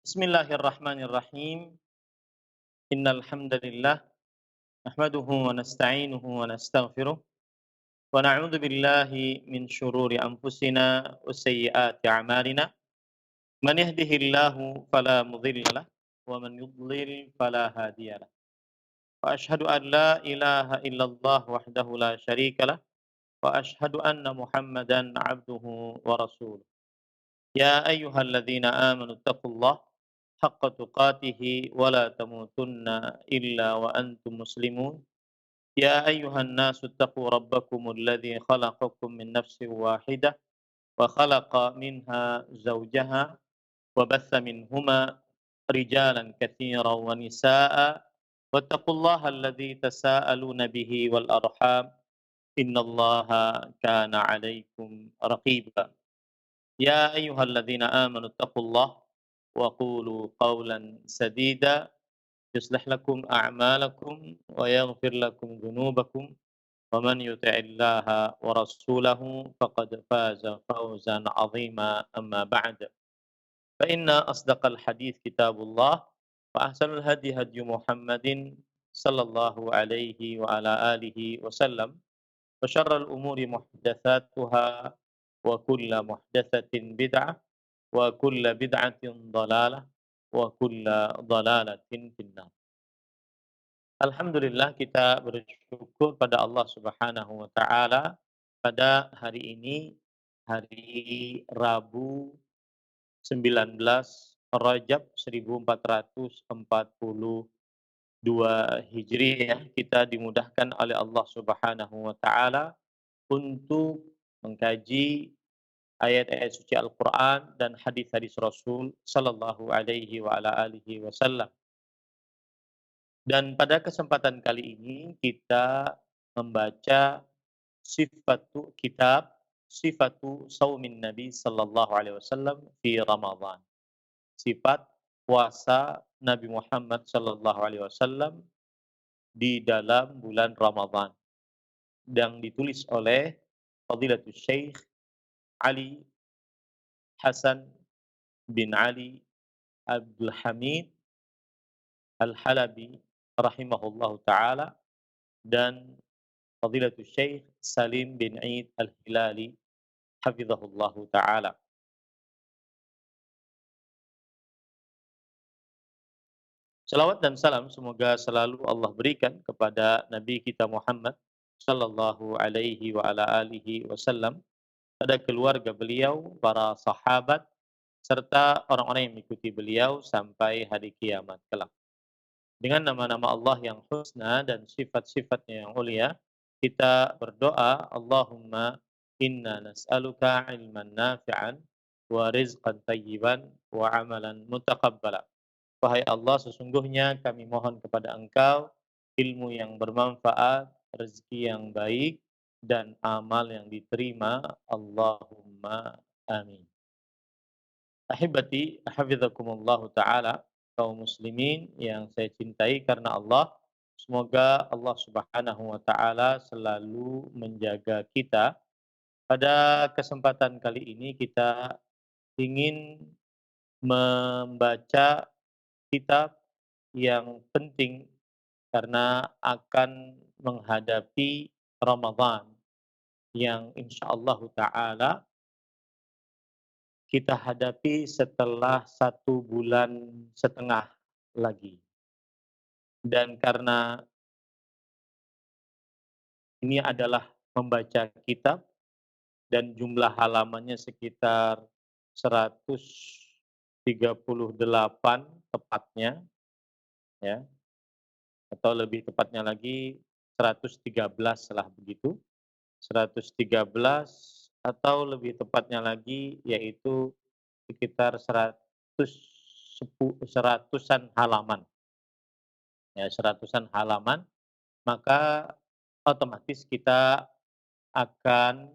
Bismillahirrahmanirrahim. Innal hamdalillah nahmaduhu wa nasta'inuhu wa nastaghfiruh wa na'udzu billahi min shururi anfusina wa sayyiati a'malina. Man yahdihillahu fala mudilla lah wa man yudlil fala hadiyalah. Wa asyhadu an la ilaha illallah wahdahu la syarika lah wa asyhadu anna Muhammadan 'abduhu wa rasuluh. Ya ayyuhalladzina amanu taqullaha haqqa tuqatih wa la tamutunna illa wa antum muslimun. Ya ayyuhan nasu taqu rabbakumul ladzi khalaqakum min nafsin wahidah wa khalaqa minha zawjaha wa batha minhuma rijalan katsiran wa nisaa'a wattaqullaha alladzi tasaaluna bihi wal arham innallaha kana 'alaikum raqiba. Ya ayyuhalladzina amanu taqullaha wa qulu qawlan sadida yuslih lakum a'malakum wa yaghfir lakum dhunubakum wa man yuti'illaha wa rasulahu faqad faza fawzan 'azima amma ba'd. Fa inna asdaqal hadits kitabullah wa ahsanul hadi hadyu Muhammadin sallallahu alaihi wa ala alihi wasallam wa syarral umuri muhdatsatuha wa kullu muhdatsatin bid'ah wa kullu bid'atin dhalalah wa kullu dhalalatin finnar. Alhamdulillah kita bersyukur pada Allah Subhanahu wa taala pada hari ini, hari Rabu 19 Rajab 1442 Hijriah, kita dimudahkan oleh Allah Subhanahu wa taala untuk mengkaji ayat-ayat suci Al-Qur'an dan hadis-hadis Rasul sallallahu alaihi wa ala alihi wasallam. Dan pada kesempatan kali ini kita membaca sifatu saumin Nabi sallallahu alaihi wasallam fi Ramadan. Sifat puasa Nabi Muhammad sallallahu alaihi wasallam di dalam bulan Ramadan yang ditulis oleh Fadilatul Syekh Ali Hasan bin Ali Abdul Hamid Al-Halabi rahimahullahu taala dan Fadilatul Syekh Salim bin Eid Al-Hilali hafizahullahu taala. Salawat dan salam semoga selalu Allah berikan kepada Nabi kita Muhammad sallallahu alaihi wa ala alihi wasallam, pada keluarga beliau, para sahabat, serta orang-orang yang mengikuti beliau sampai hari kiamat kelak. Dengan nama-nama Allah yang husna dan sifat-sifatnya yang mulia, kita berdoa, Allahumma inna nas'aluka ilman nafi'an wa rizqan tayyiban wa amalan mutaqabbala. Wahai Allah, sesungguhnya kami mohon kepada Engkau ilmu yang bermanfaat, rezeki yang baik, dan amal yang diterima. Allahumma amin. Ahibati, hafizakumullahu ta'ala, kaum muslimin yang saya cintai karena Allah, semoga Allah Subhanahu wa taala selalu menjaga kita. Pada kesempatan kali ini kita ingin membaca kitab yang penting karena akan menghadapi Ramadan yang insyaallah taala kita hadapi setelah 1,5 bulan lagi. Dan karena ini adalah membaca kitab dan jumlah halamannya sekitar 138 tepatnya, ya, atau lebih tepatnya lagi 113 lah begitu. 113 atau lebih tepatnya lagi yaitu sekitar 100-an halaman. Ya, 100-an halaman, maka otomatis kita akan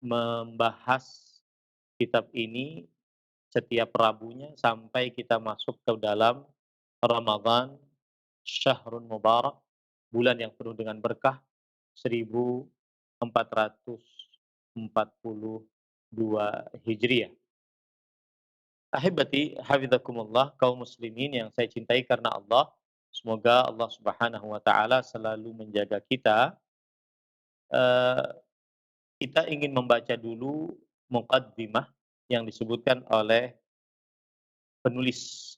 membahas kitab ini setiap Rabunya sampai kita masuk ke dalam Ramadan, Syahrun Mubarak, bulan yang penuh dengan berkah, 1442 Hijriah. Ahibati hafizakumullah, kaum muslimin yang saya cintai karena Allah. Semoga Allah Subhanahu wa taala selalu menjaga kita. Eee, kita ingin membaca dulu muqaddimah yang disebutkan oleh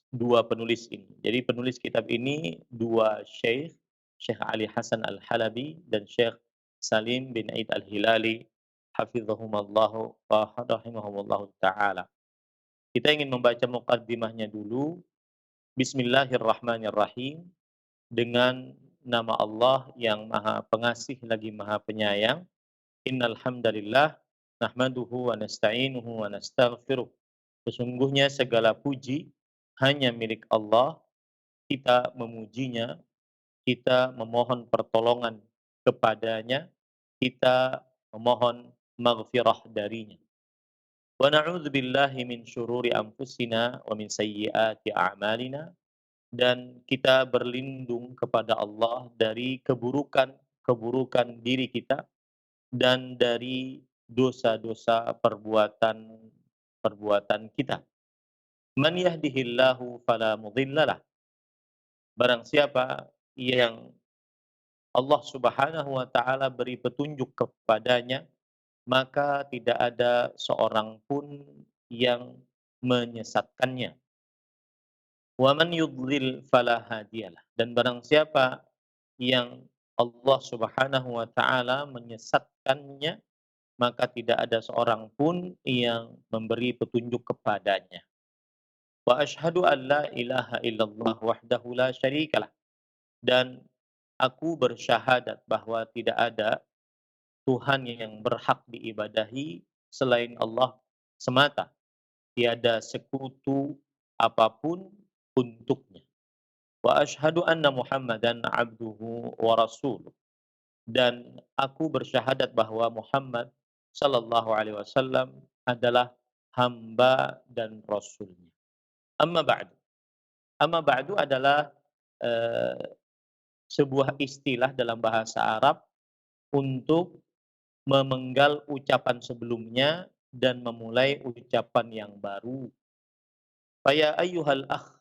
dua penulis ini. Jadi penulis kitab ini dua syekh, Syekh Ali Hasan Al-Halabi dan Syekh Salim bin Aid Al-Hilali hafizahumallahu wa rahimahumullahu taala. Kita ingin membaca muqaddimahnya dulu. Bismillahirrahmanirrahim. Dengan nama Allah yang Maha Pengasih lagi Maha Penyayang. Innal hamdalillah nahmaduhu wa nasta'inuhu wa nastaghfiruh. Sesungguhnya segala puji hanya milik Allah, kita memujinya, kita memohon pertolongan kepadanya, kita memohon maghfirah darinya. Wa na'udzu billahi min syururi anfusina wa min sayyiati a'malina, dan kita berlindung kepada Allah dari keburukan diri kita dan dari dosa-dosa perbuatan kita. Man yahdihillahu fala mudhillalah. Barang siapa yang Allah Subhanahu wa taala beri petunjuk kepadanya, maka tidak ada seorang pun yang menyesatkannya. Wa man yudlil fala hadiyalah. Dan barang siapa yang Allah Subhanahu wa taala menyesatkannya, maka tidak ada seorang pun yang memberi petunjuk kepadanya. Wa asyhadu an la ilaha illallah wahdahu la syarikalah. Dan aku bersyahadat bahwa tidak ada Tuhan yang berhak diibadahi selain Allah semata. Tiada sekutu apapun untuknya. Wa asyhadu anna Muhammadan abduhu wa rasuluh. Dan aku bersyahadat bahwa Muhammad sallallahu alaihi wasallam adalah hamba dan rasulnya. Amma ba'du. Amma ba'du adalah eh, sebuah istilah dalam bahasa Arab untuk memenggal ucapan sebelumnya dan memulai ucapan yang baru. Faya ayyuhal akh,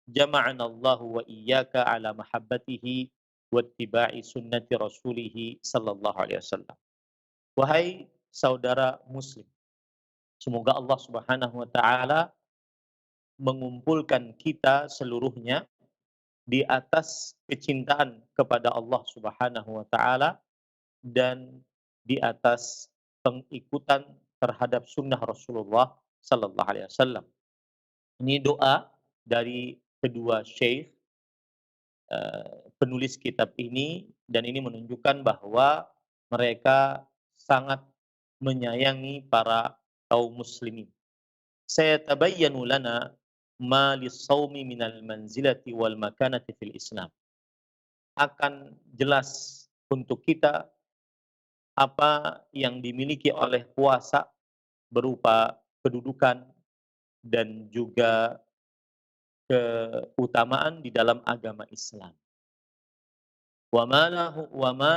jama'ana Allah wa iyyaka ala mahabbatihi wattiba'i sunnati rasulih sallallahu alaihi wasallam. Wahai saudara muslim, semoga Allah Subhanahu wa taala mengumpulkan kita seluruhnya di atas kecintaan kepada Allah Subhanahu wa taala dan di atas pengikutan terhadap sunnah Rasulullah sallallahu alaihi wasallam. Ini doa dari kedua syekh penulis kitab ini, dan ini menunjukkan bahwa mereka sangat menyayangi para kaum muslimin. Sayatabayyanu lana ma lis-shaumi minal manzilati wal makanati fil Islam. Akan jelas untuk kita apa yang dimiliki oleh puasa berupa kedudukan dan juga keutamaan di dalam agama Islam. Wa ma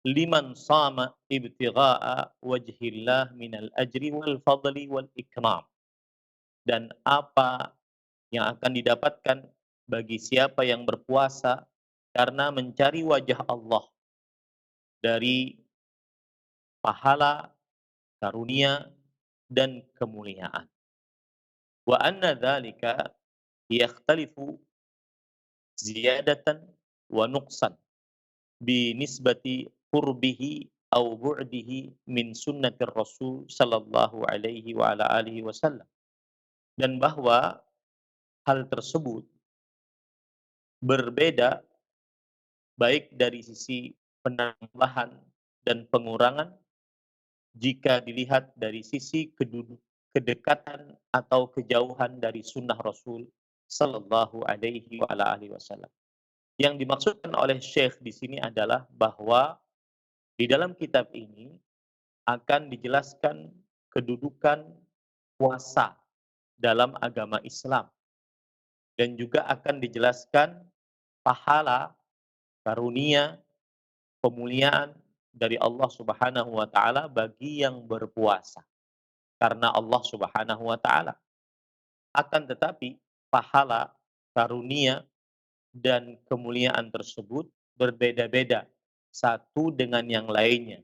liman shama ibtigha'a wajhillah minal ajri wal fadli wal ikram. Dan apa yang akan didapatkan bagi siapa yang berpuasa karena mencari wajah Allah dari pahala, karunia, dan kemuliaan. Wa anna dzalika yakhtalifu ziyadatan wa nuqsan binisbati qurbihi au bu'dihi min sunnatir Rasul sallallahu alaihi wa ala alihi wasallam. Dan bahwa hal tersebut berbeda baik dari sisi penambahan dan pengurangan jika dilihat dari sisi kedekatan atau kejauhan dari sunnah Rasul sallallahu alaihi wa ala alihi wasallam. Yang dimaksudkan oleh Syekh di sini adalah bahwa di dalam kitab ini akan dijelaskan kedudukan puasa dalam agama Islam, dan juga akan dijelaskan pahala, karunia, kemuliaan dari Allah Subhanahu wa taala bagi yang berpuasa karena Allah Subhanahu wa taala. Akan tetapi pahala, karunia, dan kemuliaan tersebut berbeda-beda satu dengan yang lainnya,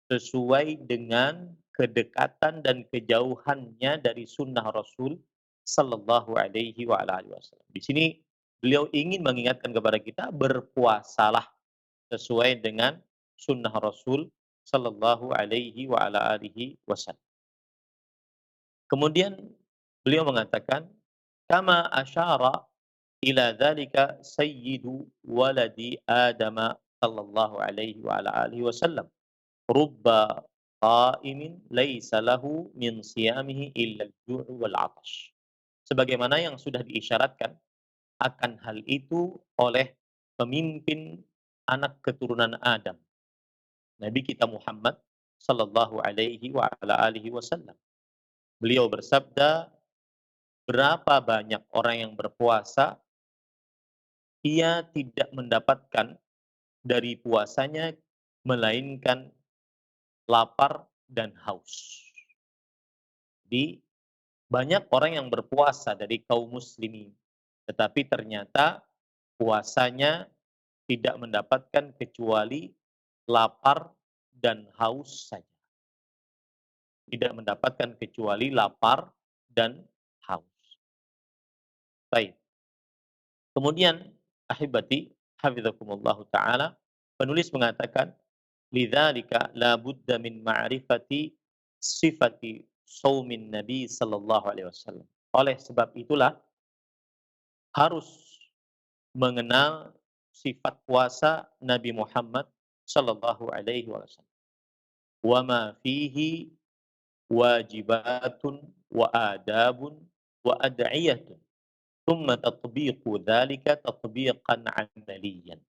sesuai dengan kedekatan dan kejauhannya dari sunnah Rasul Sallallahu Alaihi Wasallam. Di sini beliau ingin mengingatkan kepada kita, berpuasalah sesuai dengan sunnah Rasul Sallallahu Alaihi Wasallam. Kemudian beliau mengatakan, kama asyara ila dzalika sayyidu waladi Adam sallallahu alaihi wasallam, rubba qa'imin laisa lahu min siyamihi illa al-ju' wal 'atash. Sebagaimana yang sudah diisyaratkan akan hal itu oleh pemimpin anak keturunan Adam, Nabi kita Muhammad sallallahu alaihi wasallam. Beliau bersabda, berapa banyak orang yang berpuasa, ia tidak mendapatkan dari puasanya melainkan lapar dan haus. Jadi banyak orang yang berpuasa dari kaum muslimin, tetapi ternyata puasanya tidak mendapatkan kecuali lapar dan haus saja. Tidak mendapatkan kecuali lapar dan haus. Baik. Kemudian ahibati hafizakumullah taala, penulis mengatakan, lidzalika la budda min ma'rifati sifati shaumin nabi sallallahu alaihi wasallam. Oleh sebab itulah harus mengenal sifat puasa Nabi Muhammad sallallahu alaihi wasallam. Wa ma fihi wajibatun wa adabun wa ad'iyatun. Thumma tatbiqu dzalika tatbiqan 'amaliyan.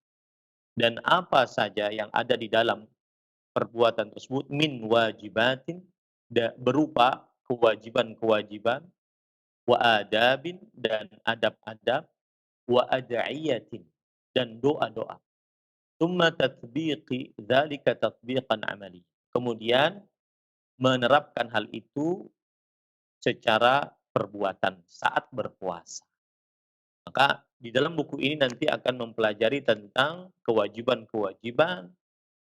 Dan apa saja yang ada di dalam perbuatan tersebut min wajibatin, berupa kewajiban-kewajiban, wa adabin, dan adab-adab, wa ad'iyatin, dan doa-doa. Tsumma tatbiqi dzalika tatbiqan amali. Kemudian menerapkan hal itu secara perbuatan saat berpuasa. Maka di dalam buku ini nanti akan mempelajari tentang kewajiban-kewajiban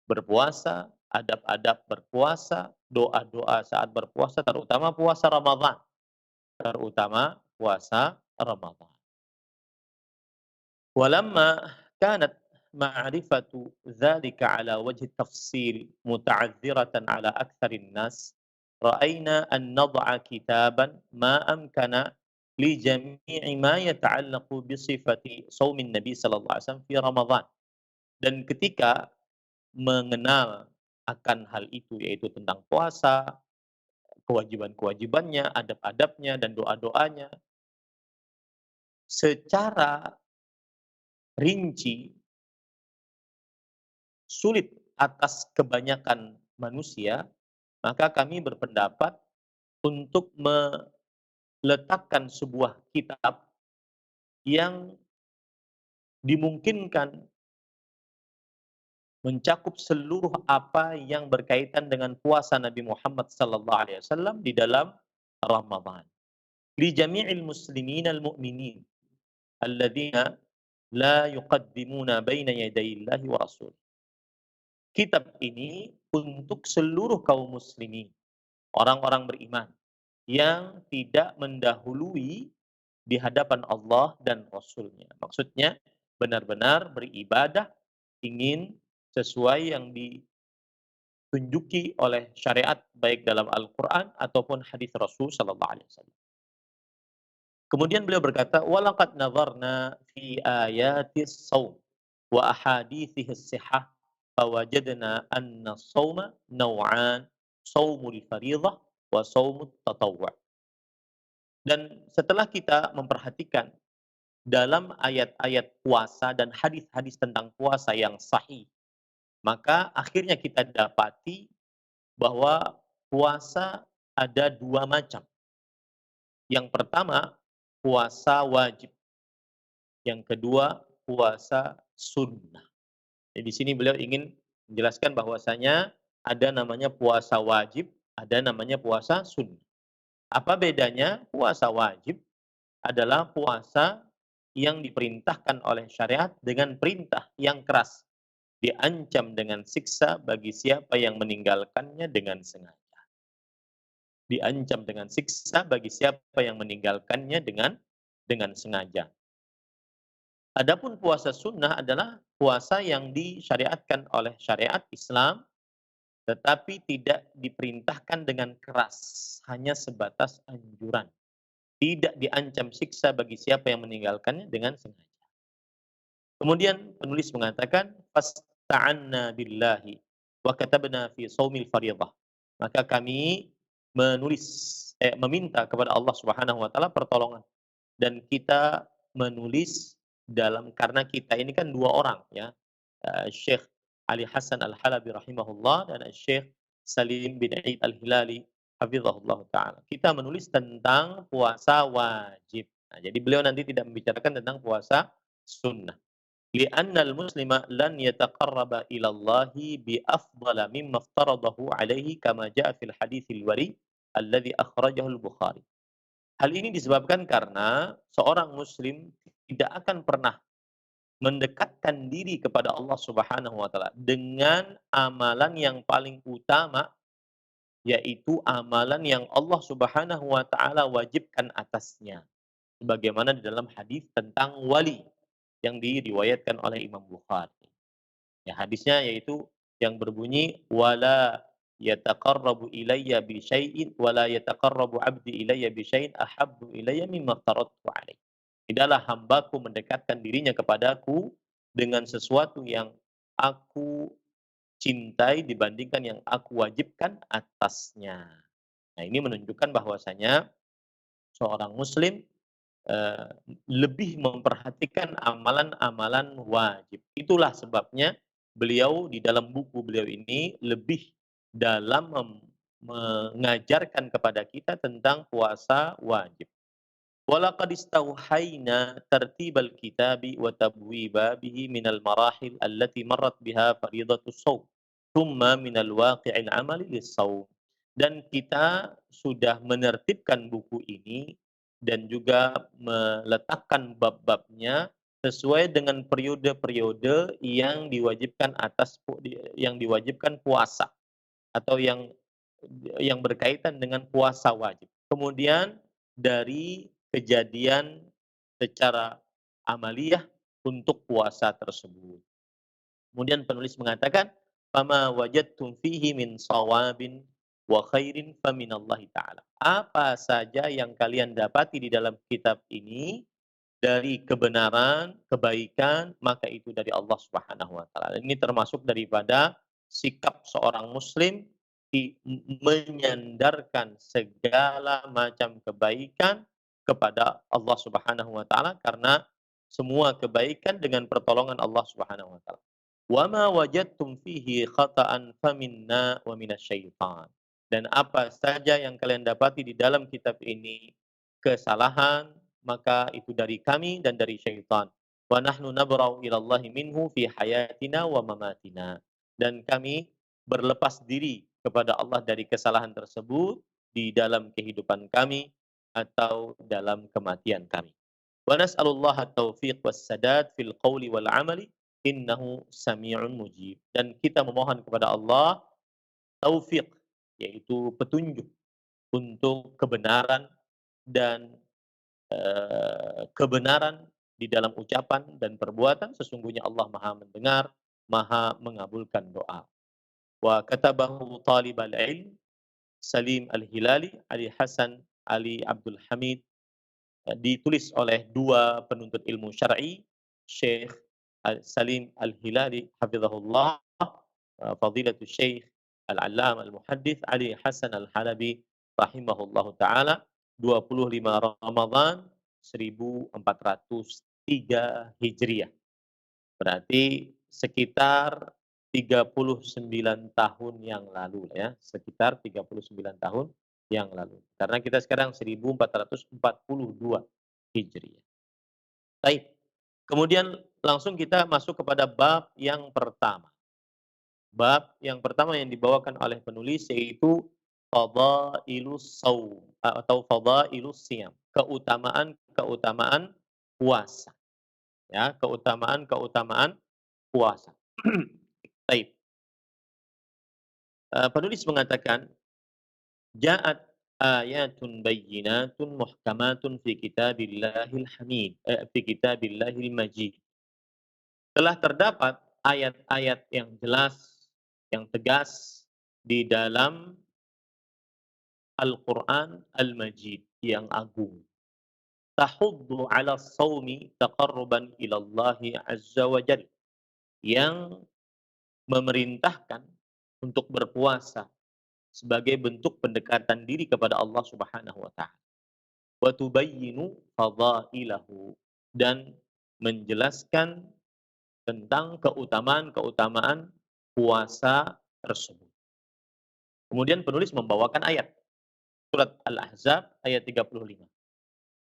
berpuasa, adab-adab berpuasa, doa-doa saat berpuasa, terutama puasa Ramadan. Terutama puasa Ramadan. Walamma kanat ma'rifatu dzalika ala wajhi tafsil muta'adziratan ala aktsarin nas, ra'ayna an nad'a kitaban ma amkana li jami'i ma yata'allaqu bi sifati shaumin nabi sallallahu alaihi wasallam fi Ramadan. Dan ketika mengenal akan hal itu, yaitu tentang puasa, kewajiban-kewajibannya, adab-adabnya, dan doa-doanya, secara rinci, sulit atas kebanyakan manusia, maka kami berpendapat untuk meletakkan sebuah kitab yang dimungkinkan mencakup seluruh apa yang berkaitan dengan puasa Nabi Muhammad sallallahu alaihi wasallam di dalam Ramadan. Li jami'il muslimin al-mu'minin alladzina la yuqaddimuna baina yaday Allahi wa rasul. Kitab ini untuk seluruh kaum muslimin, orang-orang beriman yang tidak mendahului di hadapan Allah dan Rasulnya. Maksudnya benar-benar beribadah, ingin sesuai yang ditunjuki oleh syariat baik dalam Al-Quran ataupun hadis Rasul sallallahu alaihi wasallam. Kemudian beliau berkata, walaqad nazarna fi ayatis shaum wa ahadithihi as-sihah fawajadna anna as-shauma naw'an, shaumul fardhah wa shaumut tatawwu'. Dan setelah kita memperhatikan dalam ayat-ayat puasa dan hadis-hadis tentang puasa yang sahih, maka akhirnya kita dapati bahwa puasa ada dua macam. Yang pertama, puasa wajib. Yang kedua, puasa sunnah. Jadi di sini beliau ingin menjelaskan bahwasanya ada namanya puasa wajib, ada namanya puasa sunnah. Apa bedanya puasa wajib? adalah puasa yang diperintahkan oleh syariat dengan perintah yang keras. Diancam dengan siksa bagi siapa yang meninggalkannya dengan sengaja. Diancam dengan siksa bagi siapa yang meninggalkannya dengan sengaja. Adapun puasa sunnah adalah puasa yang disyariatkan oleh syariat Islam, tetapi tidak diperintahkan dengan keras, hanya sebatas anjuran. Tidak diancam siksa bagi siapa yang meninggalkannya dengan sengaja. Kemudian penulis mengatakan, "Fasta'anna billahi wa katabna fi shaumil fardhah." Maka kami menulis meminta kepada Allah Subhanahu wa taala pertolongan dan kita menulis karena kita ini kan 2 orang ya, Syekh Ali Hasan Al-Halabi rahimahullah dan Syekh Salim bin Eid Al-Hilali hafizahullah taala. Kita menulis tentang puasa wajib. Nah, jadi beliau nanti tidak membicarakan tentang puasa sunnah. لأن المسلم لن يتقرب إلى الله بأفضل مما افترضه عليه كما جاء في الحديث الوري الذي أخرجه البخاري. Hal ini disebabkan karena seorang muslim tidak akan pernah mendekatkan diri kepada Allah Subhanahu wa taala dengan amalan yang paling utama, yaitu amalan yang Allah Subhanahu wa taala wajibkan atasnya. Sebagaimana di dalam hadis tentang wali yang diriwayatkan oleh Imam Bukhari. Ya, hadisnya yaitu yang berbunyi wala yataqarrabu ilayya bi syai'in wala yataqarrabu 'abdi ilayya bi syai'in ahabbu ilayya mimma aftaradtu 'alaihi. Tidaklah hambaku mendekatkan dirinya kepadaku dengan sesuatu yang aku cintai dibandingkan yang aku wajibkan atasnya. Nah, ini menunjukkan bahwasanya seorang muslim eee, lebih memperhatikan amalan-amalan wajib. Itulah sebabnya beliau di dalam buku beliau ini lebih dalam mengajarkan kepada kita tentang puasa wajib. Walaqad istawhayna tartibal kitabi wa tabwiba bihi minal marahil allati marrat biha faridatus shaum, thumma minal waqi'il amali lis-shaum. Dan kita sudah menertibkan buku ini dan juga meletakkan bab-babnya sesuai dengan periode-periode yang diwajibkan puasa atau yang berkaitan dengan puasa wajib. Kemudian dari kejadian secara amaliyah untuk puasa tersebut. Kemudian penulis mengatakan, "Fama wajadtum fihi min shawabin wa khairin faminallahi ta'ala." Apa saja yang kalian dapati di dalam kitab ini dari kebenaran, kebaikan, maka itu dari Allah Subhanahu wa taala. Ini termasuk daripada sikap seorang muslim menyandarkan segala macam kebaikan kepada Allah Subhanahu wa taala karena semua kebaikan dengan pertolongan Allah Subhanahu wa taala. "Wa ma wajadtum fihi khata'an faminna wa minasyaitan." Dan apa saja yang kalian dapati di dalam kitab ini kesalahan, maka itu dari kami dan dari syaitan. Wa nahnu nabra'u ilallahi minhu fi hayatina wa mamatina. Dan kami berlepas diri kepada Allah dari kesalahan tersebut di dalam kehidupan kami atau dalam kematian kami. Wa nas'alullaha at-taufiq was-sadad fil qawli wal 'amali innahu sami'un mujib. Dan kita memohon kepada Allah taufik, yaitu petunjuk untuk kebenaran dan kebenaran di dalam ucapan dan perbuatan, sesungguhnya Allah Maha mendengar, Maha mengabulkan doa. Wa katabahu talibal ilm Salim Al-Hilali, Ali Hasan Ali Abdul Hamid, ditulis oleh 2 penuntut ilmu syar'i, Syekh Salim Al-Hilali hafizahullah, Fadilatul Syekh Al-Allamah Al-Muhaddits Ali Hasan Al-Halabi rahimahullahu taala, 25 Ramadan 1403 Hijriah. Berarti sekitar 39 tahun yang lalu ya, sekitar 39 tahun yang lalu. Karena kita sekarang 1442 Hijriah. Baik. Kemudian langsung kita masuk kepada bab yang pertama. Bab yang pertama yang dibawakan oleh penulis yaitu fadailus shaum atau fadailus shiyam, keutamaan puasa, ya, keutamaan puasa. Baik, penulis mengatakan, "Ja'at ayatun bayyinatun muhkamatun fi kitabillahil hamid, fi kitabillahil majid." Telah terdapat ayat-ayat yang jelas, yang tegas di dalam Al-Quran Al-Majid yang agung. Tahuddu ala sawmi taqarruban ilallahi azza wa jal. Yang memerintahkan untuk berpuasa sebagai bentuk pendekatan diri kepada Allah Subhanahu wa taala. Wa tubayyinu fadailahu, dan menjelaskan tentang keutamaan-keutamaan puasa tersebut. Kemudian penulis membawakan ayat surat Al-Ahzab ayat 35.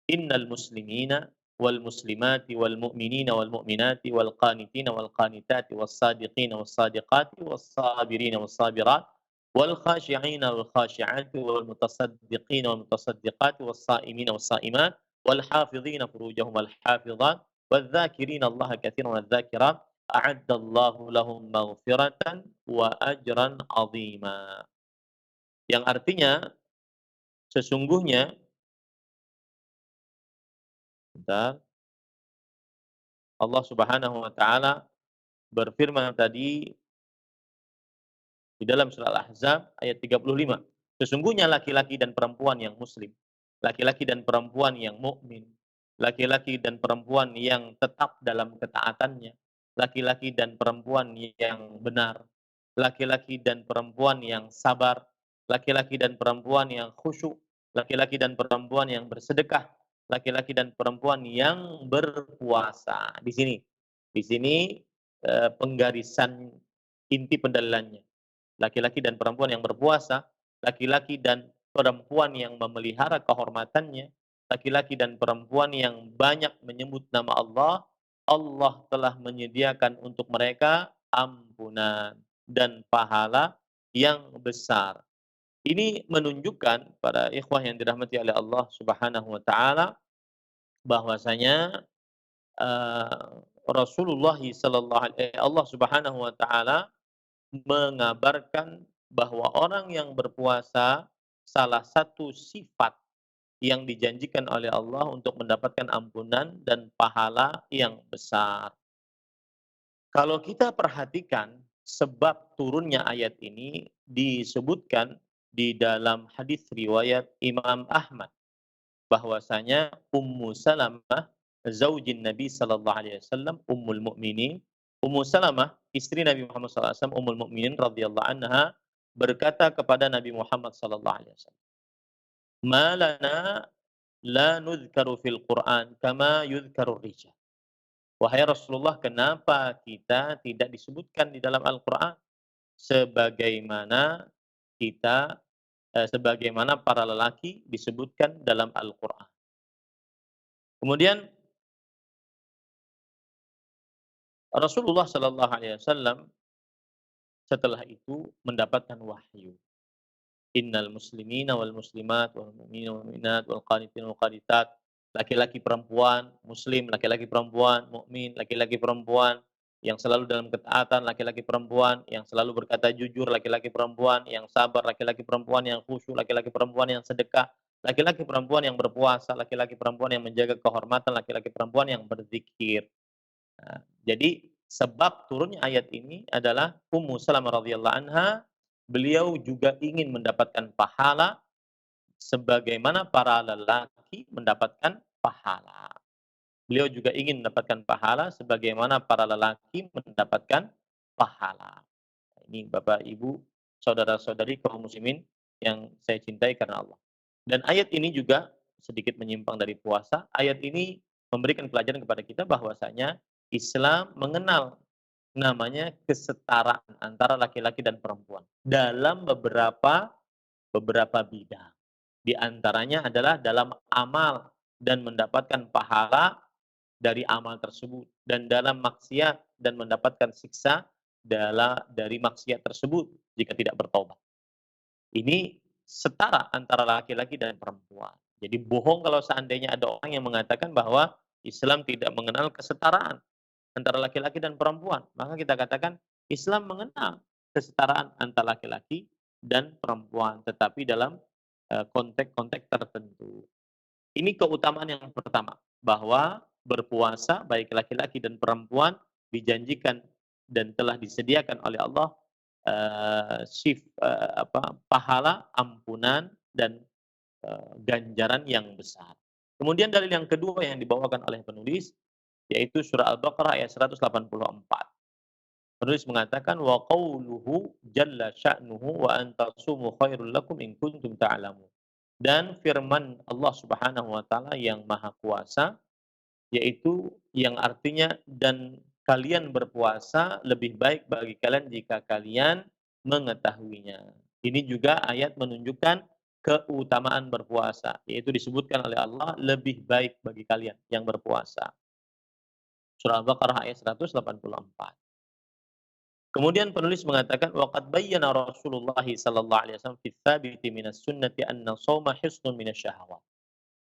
Innal muslimina wal muslimati wal mu'minina wal mu'minati wal qanitina wal qanitati was sadiqina was sadiqati was sabirina was sabirat wal khashi'ina wal khashi'ati wal mutasaddiqina wal mutasaddiqati was saimina was saimat wal hafizina furujahum wal hafizat wal dzakirina Allah katsiran wal dzakirat a'adda Allahu lahum maghfiratan wa ajran 'azima. Yang artinya sesungguhnya, bentar, Allah Subhanahu wa taala berfirman tadi di dalam surah Al-Ahzab ayat 35. Sesungguhnya laki-laki dan perempuan yang muslim, laki-laki dan perempuan yang mukmin, laki-laki dan perempuan yang tetap dalam ketaatannya, laki-laki dan perempuan yang benar, laki-laki dan perempuan yang sabar, laki-laki dan perempuan yang khusyuk, laki-laki dan perempuan yang bersedekah, laki-laki dan perempuan yang berpuasa. Di sini penggarisan inti pendalilannya. Laki-laki dan perempuan yang berpuasa, laki-laki dan perempuan yang memelihara kehormatannya, laki-laki dan perempuan yang banyak menyebut nama Allah, Allah telah menyediakan untuk mereka ampunan dan pahala yang besar. Ini menunjukkan pada ikhwah yang dirahmati oleh Allah Subhanahu wa taala bahwasanya Rasulullah Allah Subhanahu wa taala mengabarkan bahwa orang yang berpuasa, salah satu sifat yang dijanjikan oleh Allah untuk mendapatkan ampunan dan pahala yang besar. Kalau kita perhatikan sebab turunnya ayat ini disebutkan di dalam hadis riwayat Imam Ahmad bahwasanya Ummu Salamah zaujin Nabi sallallahu alaihi wasallam ummul mukminin, Ummu Salamah istri Nabi Muhammad sallallahu alaihi wasallam, ummul mukminin radhiyallahu anha, berkata kepada Nabi Muhammad sallallahu alaihi wasallam, "Ma lana la nuzkaru fil Qur'an kama yuzkaru rijal." Wahai Rasulullah, kenapa kita tidak disebutkan di dalam Al-Qur'an sebagaimana kita sebagaimana para lelaki disebutkan dalam Al-Qur'an. Kemudian Rasulullah Shallallahu Alaihi Wasallam setelah itu mendapatkan wahyu. Innal muslimina wal muslimat wal mu'minina wal mu'minat wal qanitin wal qanitat, laki-laki perempuan muslim, laki-laki perempuan mukmin, laki-laki perempuan yang selalu dalam ketaatan, laki-laki perempuan yang selalu berkata jujur, laki-laki perempuan yang sabar, laki-laki perempuan yang khusyuk, laki-laki perempuan yang sedekah, laki-laki perempuan yang berpuasa, laki-laki perempuan yang menjaga kehormatan, laki-laki perempuan yang berzikir. Nah, jadi sebab turunnya ayat ini adalah Ummu Salamah radhiyallahu anha, beliau juga ingin mendapatkan pahala sebagaimana para lelaki mendapatkan pahala. Beliau juga ingin mendapatkan pahala sebagaimana para lelaki mendapatkan pahala. Ini Bapak, Ibu, saudara-saudari kaum muslimin yang saya cintai karena Allah. Dan ayat ini juga sedikit menyimpang dari puasa. Ayat ini memberikan pelajaran kepada kita bahwasanya Islam mengenal namanya kesetaraan antara laki-laki dan perempuan dalam beberapa bidang. Di antaranya adalah dalam amal dan mendapatkan pahala dari amal tersebut, dan dalam maksiat dan mendapatkan siksa dari maksiat tersebut jika tidak bertobat. Ini setara antara laki-laki dan perempuan. Jadi bohong kalau seandainya ada orang yang mengatakan bahwa Islam tidak mengenal kesetaraan antara laki-laki dan perempuan. Maka kita katakan Islam mengenal kesetaraan antara laki-laki dan perempuan, tetapi dalam konteks-konteks tertentu. Ini keutamaan yang pertama, bahwa berpuasa baik laki-laki dan perempuan dijanjikan dan telah disediakan oleh Allah pahala, ampunan dan ganjaran yang besar. Kemudian dalil yang kedua yang dibawakan oleh penulis yaitu surah Al-Baqarah ayat 184. Penulis mengatakan wa qauluhu jalla sya'nuhu wa an tasumu khairul lakum in kuntum ta'lamun. Dan firman Allah Subhanahu wa taala yang Maha Kuasa yaitu yang artinya dan kalian berpuasa lebih baik bagi kalian jika kalian mengetahuinya. Ini juga ayat menunjukkan keutamaan berpuasa, yaitu disebutkan oleh Allah lebih baik bagi kalian yang berpuasa. Surah Al-Baqarah ayat 184. Kemudian penulis mengatakan waqad bayyana Rasulullah sallallahu alaihi wasallam fi tsabiti minas sunnati anna shauma hisnun minasyahawat.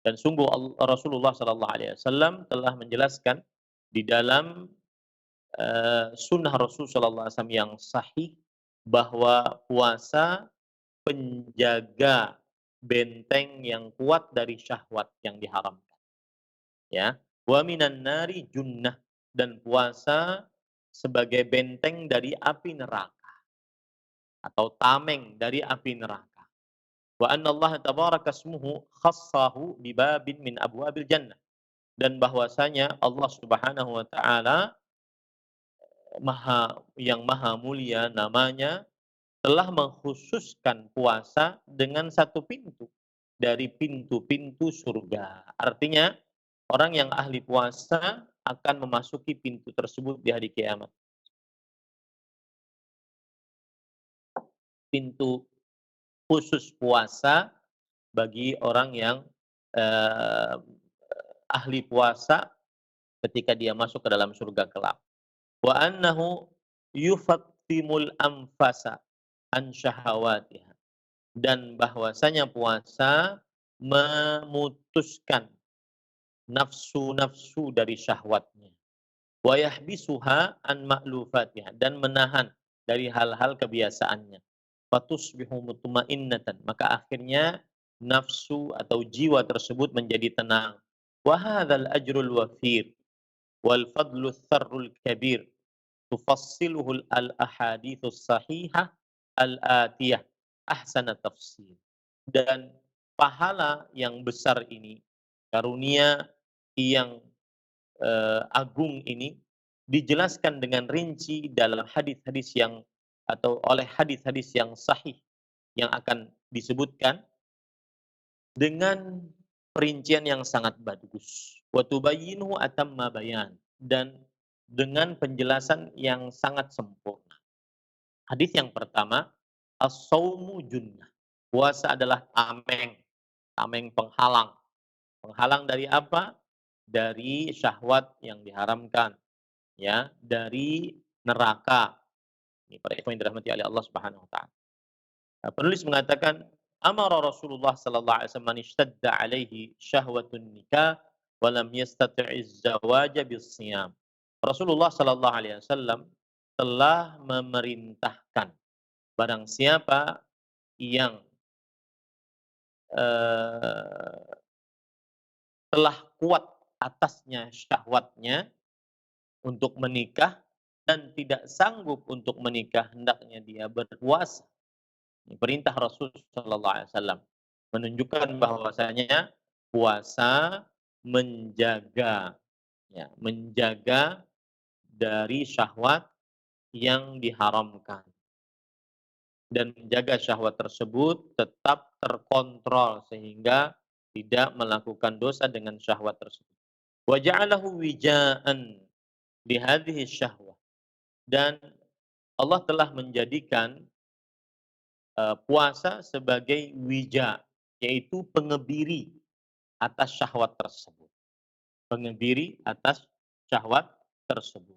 Dan sungguh Rasulullah sallallahu alaihi wasallam telah menjelaskan di dalam sunnah Rasul sallallahu alaihi wasallam yang sahih bahwa puasa penjaga benteng yang kuat dari syahwat yang diharamkan, ya. Wa minan nari junnah, dan puasa sebagai benteng dari api neraka atau tameng dari api neraka. Wa anna Allah tabaraka ismuhu khassahu bi babin min abwabil jannah, dan bahwasanya Allah Subhanahu wa taala maha mulia namanya telah mengkhususkan puasa dengan satu pintu dari pintu-pintu surga. Artinya orang yang ahli puasa akan memasuki pintu tersebut di hari kiamat. Pintu khusus puasa bagi orang yang eh, ahli puasa ketika dia masuk ke dalam surga kelak. Wa annahu yufattimul anfasa an syahawatiha, dan bahwasanya puasa memutuskan nafsu-nafsu dari syahwatnya. Wa yahbisuha an ma'lufatiha, dan menahan dari hal-hal kebiasaannya. Fatusbihu mutmainnatan, maka akhirnya nafsu atau jiwa tersebut menjadi tenang. Wa hadzal ajrul wafir wal fadlu tsarrul kabir tufassiluhu al-ahaditsus sahihah al-atiyah ahsana tafsir. Dan pahala yang besar ini, karunia yang agung ini dijelaskan dengan rinci dalam hadis-hadis yang atau oleh hadis-hadis yang sahih yang akan disebutkan dengan perincian yang sangat bagus. Wa tubayyinu atamma bayan, dan dengan penjelasan yang sangat sempurna. Hadis yang pertama, as-saumu junnah. Puasa adalah tameng, tameng penghalang. Penghalang dari apa? Dari syahwat yang diharamkan, ya, dari neraka. Ini para ikhwan yang dirahmati oleh Allah Subhanahu wa taala. Penulis mengatakan, amara Rasulullah sallallahu alaihi wasallam man ishtadda alaihi syahwatun nikah wa lam yastati'iz zawaja bisiyam. Rasulullah sallallahu alaihi wasallam telah memerintahkan barang siapa yang eh, telah kuat atasnya syahwatnya untuk menikah dan tidak sanggup untuk menikah, hendaknya dia berpuasa. Ini perintah Rasul sallallahu alaihi wasallam menunjukkan bahwasanya puasa menjaga, ya, menjaga dari syahwat yang diharamkan dan menjaga syahwat tersebut tetap terkontrol sehingga tidak melakukan dosa dengan syahwat tersebut. Wa ja'alahu wija'an li hadhihi syahwah, dan Allah telah menjadikan puasa sebagai wija, yaitu pengebiri atas syahwat tersebut. Pengebiri atas syahwat tersebut.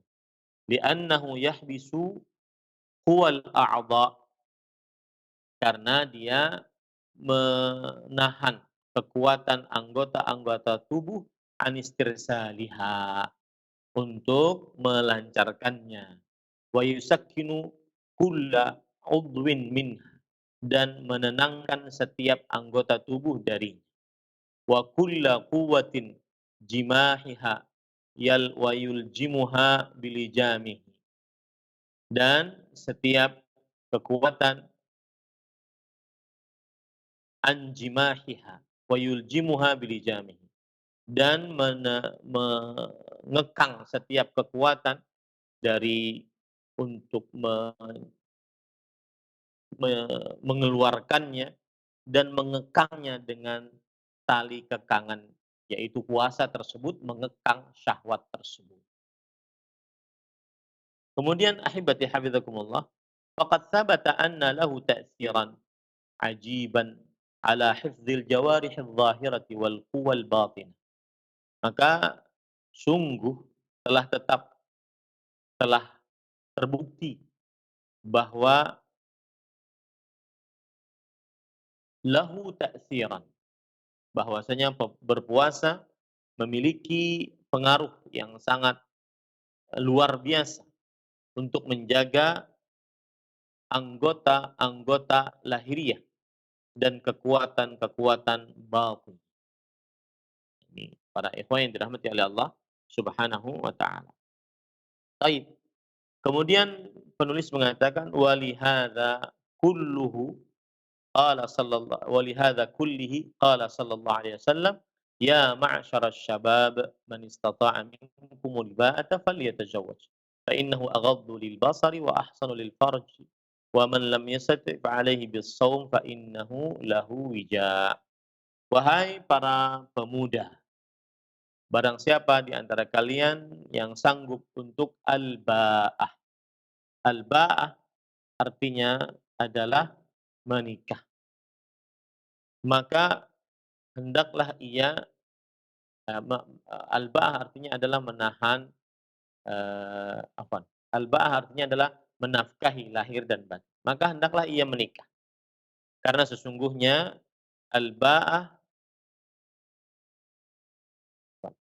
Li'annahu yahbisu huwal a'dha, karena dia menahan, kekuatan anggota-anggota tubuh anistirsaliha untuk melancarkannya. Wa yusakkinu kulla udwin minha dan menenangkan setiap anggota tubuh dari wa kulla quwwatin jimahiha wa yuljimuha bilijamihi dan setiap kekuatan anjimahiha wa yuljimuha bilijamihi dan mengekang setiap kekuatan dari untuk mengeluarkannya dan mengekangnya dengan tali kekangan, yaitu puasa tersebut mengekang syahwat tersebut. Kemudian ahibati hafizakumullah, faqad thabata anna lahu ta'siran ajiban ala hifdzil jawarihil zahirati wal quwal batin. Maka sungguh telah terbukti bahwa lahu ta'siran, bahwasanya berpuasa memiliki pengaruh yang sangat luar biasa untuk menjaga anggota-anggota lahiriah dan kekuatan-kekuatan batin. Ini para ikhwan yang dirahmati oleh Allah Subhanahu wa taala. Baik. Kemudian penulis mengatakan walihadza kulluhu walihadza kullihi qala sallallahu alaihi wasallam ya ma'syaras syabab man istata'a minkumul ba'ata falyatazawwaj fa innahu aghaddu lil basari wa ahsanu lil farji wa man lam yastati' fa alaihi bis shaum fa innahu lahu wija. Wahai para pemuda, barang siapa di antara kalian yang sanggup untuk al-ba'ah. Al-ba'ah artinya adalah menikah. Maka hendaklah ia al-ba'ah artinya adalah menahan al-ba'ah artinya adalah menafkahi lahir dan batin. Maka hendaklah ia menikah. Karena sesungguhnya al-ba'ah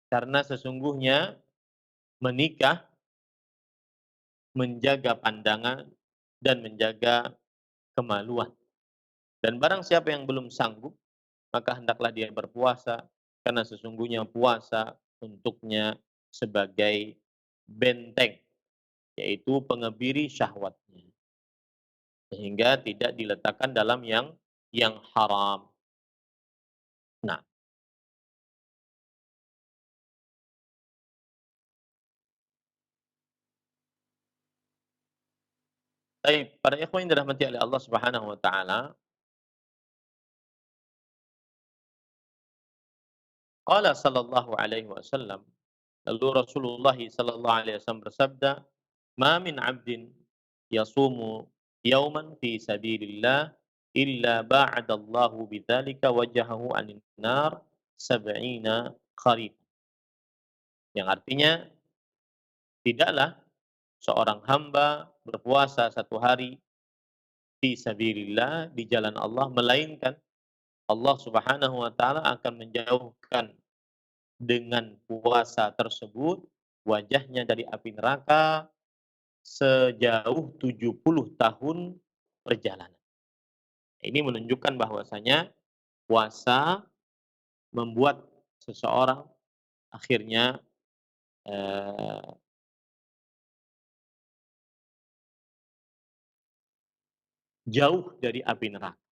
karena sesungguhnya menikah menjaga pandangan dan menjaga kemaluan. Dan barang siapa yang belum sanggup, maka hendaklah dia berpuasa, karena sesungguhnya puasa untuknya sebagai benteng, yaitu pengebiri syahwatnya. Sehingga tidak diletakkan dalam yang haram. Nah, baik, para ikhwan yang dirahmati oleh Allah Subhanahu wa taala, qala sallallahu alaihi wasallam, lalu Rasulullah sallallahu alaihi wasallam bersabda, "Ma min 'abdin yasumu yauman fi sabilillah illa ba'adallahu bidzalika wajhahu 'anil nar sab'ina kharif." Yang artinya, tidaklah seorang hamba berpuasa satu hari fi sabilillah di jalan Allah melainkan Allah Subhanahu wa taala akan menjauhkan dengan puasa tersebut wajahnya dari api neraka sejauh 70 tahun perjalanan. Ini menunjukkan bahwasanya puasa membuat seseorang akhirnya eh, jauh dari api neraka.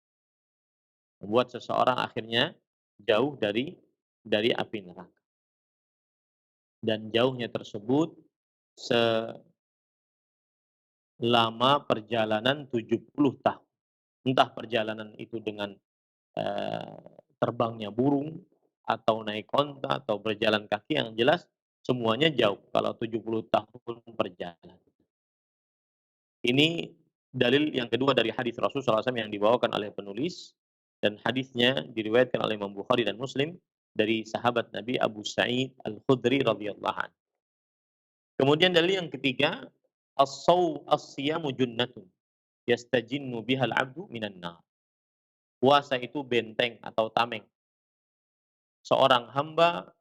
Membuat seseorang akhirnya jauh dari api neraka. Dan jauhnya tersebut selama perjalanan 70 tahun. Entah perjalanan itu dengan eh, terbangnya burung atau naik onta atau berjalan kaki, yang jelas semuanya jauh kalau 70 tahun perjalanan. Ini dalil yang kedua dari hadis Rasulullah SAW yang dibawakan oleh penulis, dan hadisnya diriwayatkan oleh Imam Bukhari dan Muslim dari sahabat Nabi Abu Sa'id Al-Khudri radhiyallahu anhu. Kemudian dalil yang ketiga, as-siyamu junnatun yastajinnu bihal abdu minan nar. Puasa itu benteng atau tameng seorang hamba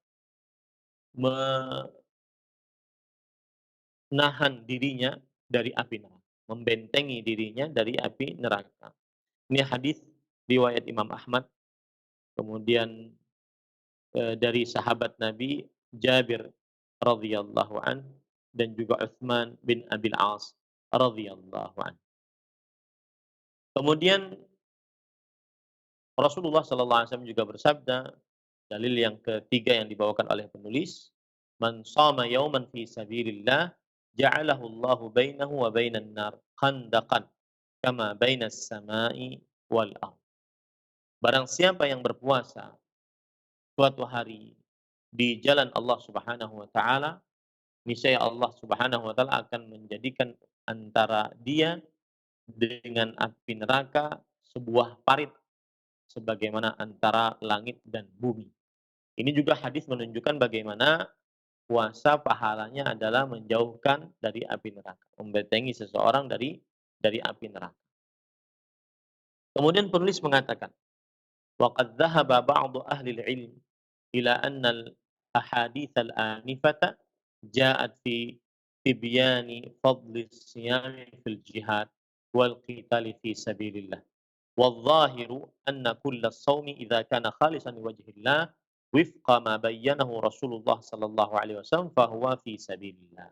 menahan dirinya dari api neraka, membentengi dirinya dari api neraka. Ini hadis riwayat Imam Ahmad, kemudian dari sahabat Nabi Jabir radhiyallahu an dan juga Utsman bin Abil As radhiyallahu an. Kemudian Rasulullah sallallahu alaihi wasallam juga bersabda, dalil yang ketiga yang dibawakan oleh penulis, "Man shama yauman fi sabilillah, ja'alahu Allahu bainahu wa bainan nar khandaqan kama bainas sama'i wal ardh." Barang siapa yang berpuasa suatu hari di jalan Allah Subhanahu wa taala, niscaya Allah Subhanahu wa taala akan menjadikan antara dia dengan api neraka sebuah parit sebagaimana antara langit dan bumi. Ini juga hadis menunjukkan bagaimana puasa pahalanya adalah menjauhkan dari api neraka, membentengi seseorang dari api neraka. Kemudian penulis mengatakan, "Wa qad dhahaba ba'du ahli al-'ilm ila anna al-ahadits al-anifata ja'at fi tibyani fadli as-siyam fil jihad wal qitali fi sabilillah. Wadh-dhahiru anna kulla as-shaumi idza kana khalisan liwajhillah wifqa ma bayyanahu Rasulullah sallallahu alaihi wasallam fahuwa fi sabilillah."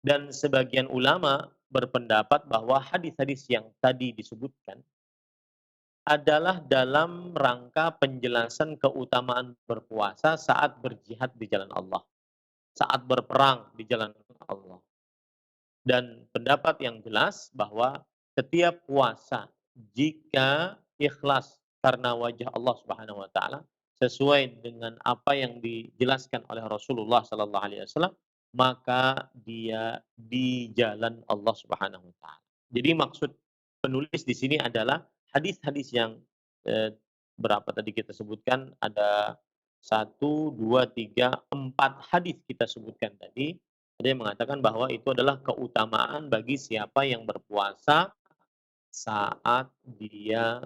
Dan sebagian ulama berpendapat bahwa hadis-hadis yang tadi disebutkan adalah dalam rangka penjelasan keutamaan berpuasa saat berjihad di jalan Allah, saat berperang di jalan Allah. Dan pendapat yang jelas bahwa setiap puasa jika ikhlas karena wajah Allah Subhanahu wa taala sesuai dengan apa yang dijelaskan oleh Rasulullah sallallahu alaihi wasallam, maka dia di jalan Allah Subhanahu wa taala. Jadi maksud penulis di sini adalah hadis-hadis yang eee, berapa tadi kita sebutkan, ada satu 2 3 4 hadis kita sebutkan tadi, ada yang mengatakan bahwa itu adalah keutamaan bagi siapa yang berpuasa saat dia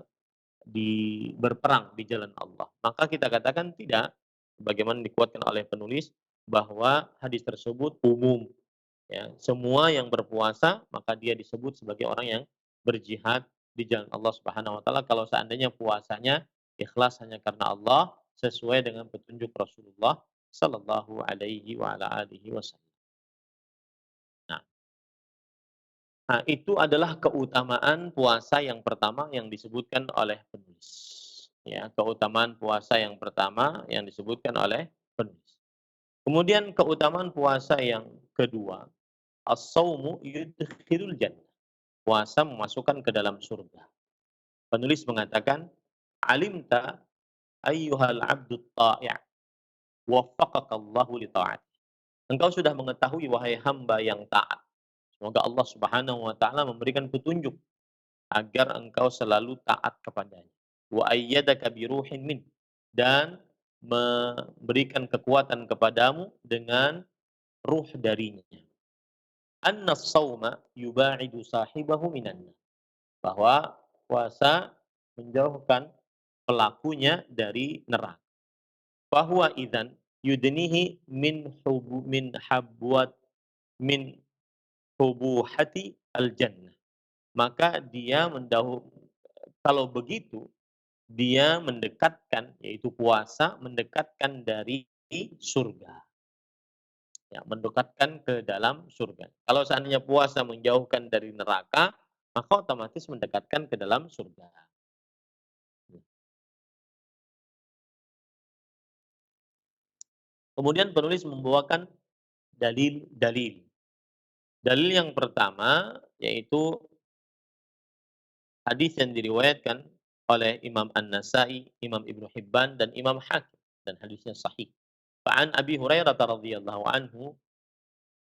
berperang di jalan Allah. Maka kita katakan tidak, bagaimana dikuatkan oleh penulis bahwa hadis tersebut umum, ya. Semua yang berpuasa maka dia disebut sebagai orang yang berjihad di jalan Allah Subhanahu wa taala kalau seandainya puasanya ikhlas hanya karena Allah sesuai dengan petunjuk Rasulullah sallallahu alaihi wa ala alihi wasallam. Nah, itu adalah keutamaan puasa yang pertama yang disebutkan oleh penulis. Ya, keutamaan puasa yang pertama yang disebutkan oleh penulis. Kemudian keutamaan puasa yang kedua, as-saumu yudkhilul jannah. Puasa memasukkan ke dalam surga. Penulis mengatakan, "Alimta ayyuhal 'abdut ta'i', waffaqakallahu li ta'ati." Engkau sudah mengetahui wahai hamba yang taat. Semoga Allah Subhanahu wa taala memberikan petunjuk agar engkau selalu taat kepadanya. Wa ayyadaka bi ruhin min, dan memberikan kekuatan kepadamu dengan ruh darinya. Anna shauma yuba'idu sahibahu minan nar. Bahwa puasa menjauhkan pelakunya dari neraka. Bahwa idzan yudnihi min habwat min hubuhati al-jannah. Maka dia kalau begitu dia mendekatkan, yaitu puasa mendekatkan dari surga. Ya, mendekatkan ke dalam surga. Kalau seandainya puasa menjauhkan dari neraka, maka otomatis mendekatkan ke dalam surga. Kemudian penulis membawakan dalil-dalil. Dalil yang pertama yaitu hadis yang diriwayatkan oleh Imam An-Nasa'i, Imam Ibnu Hibban dan Imam Hakim dan hadisnya sahih. Fa'an Abi Hurairah radhiyallahu anhu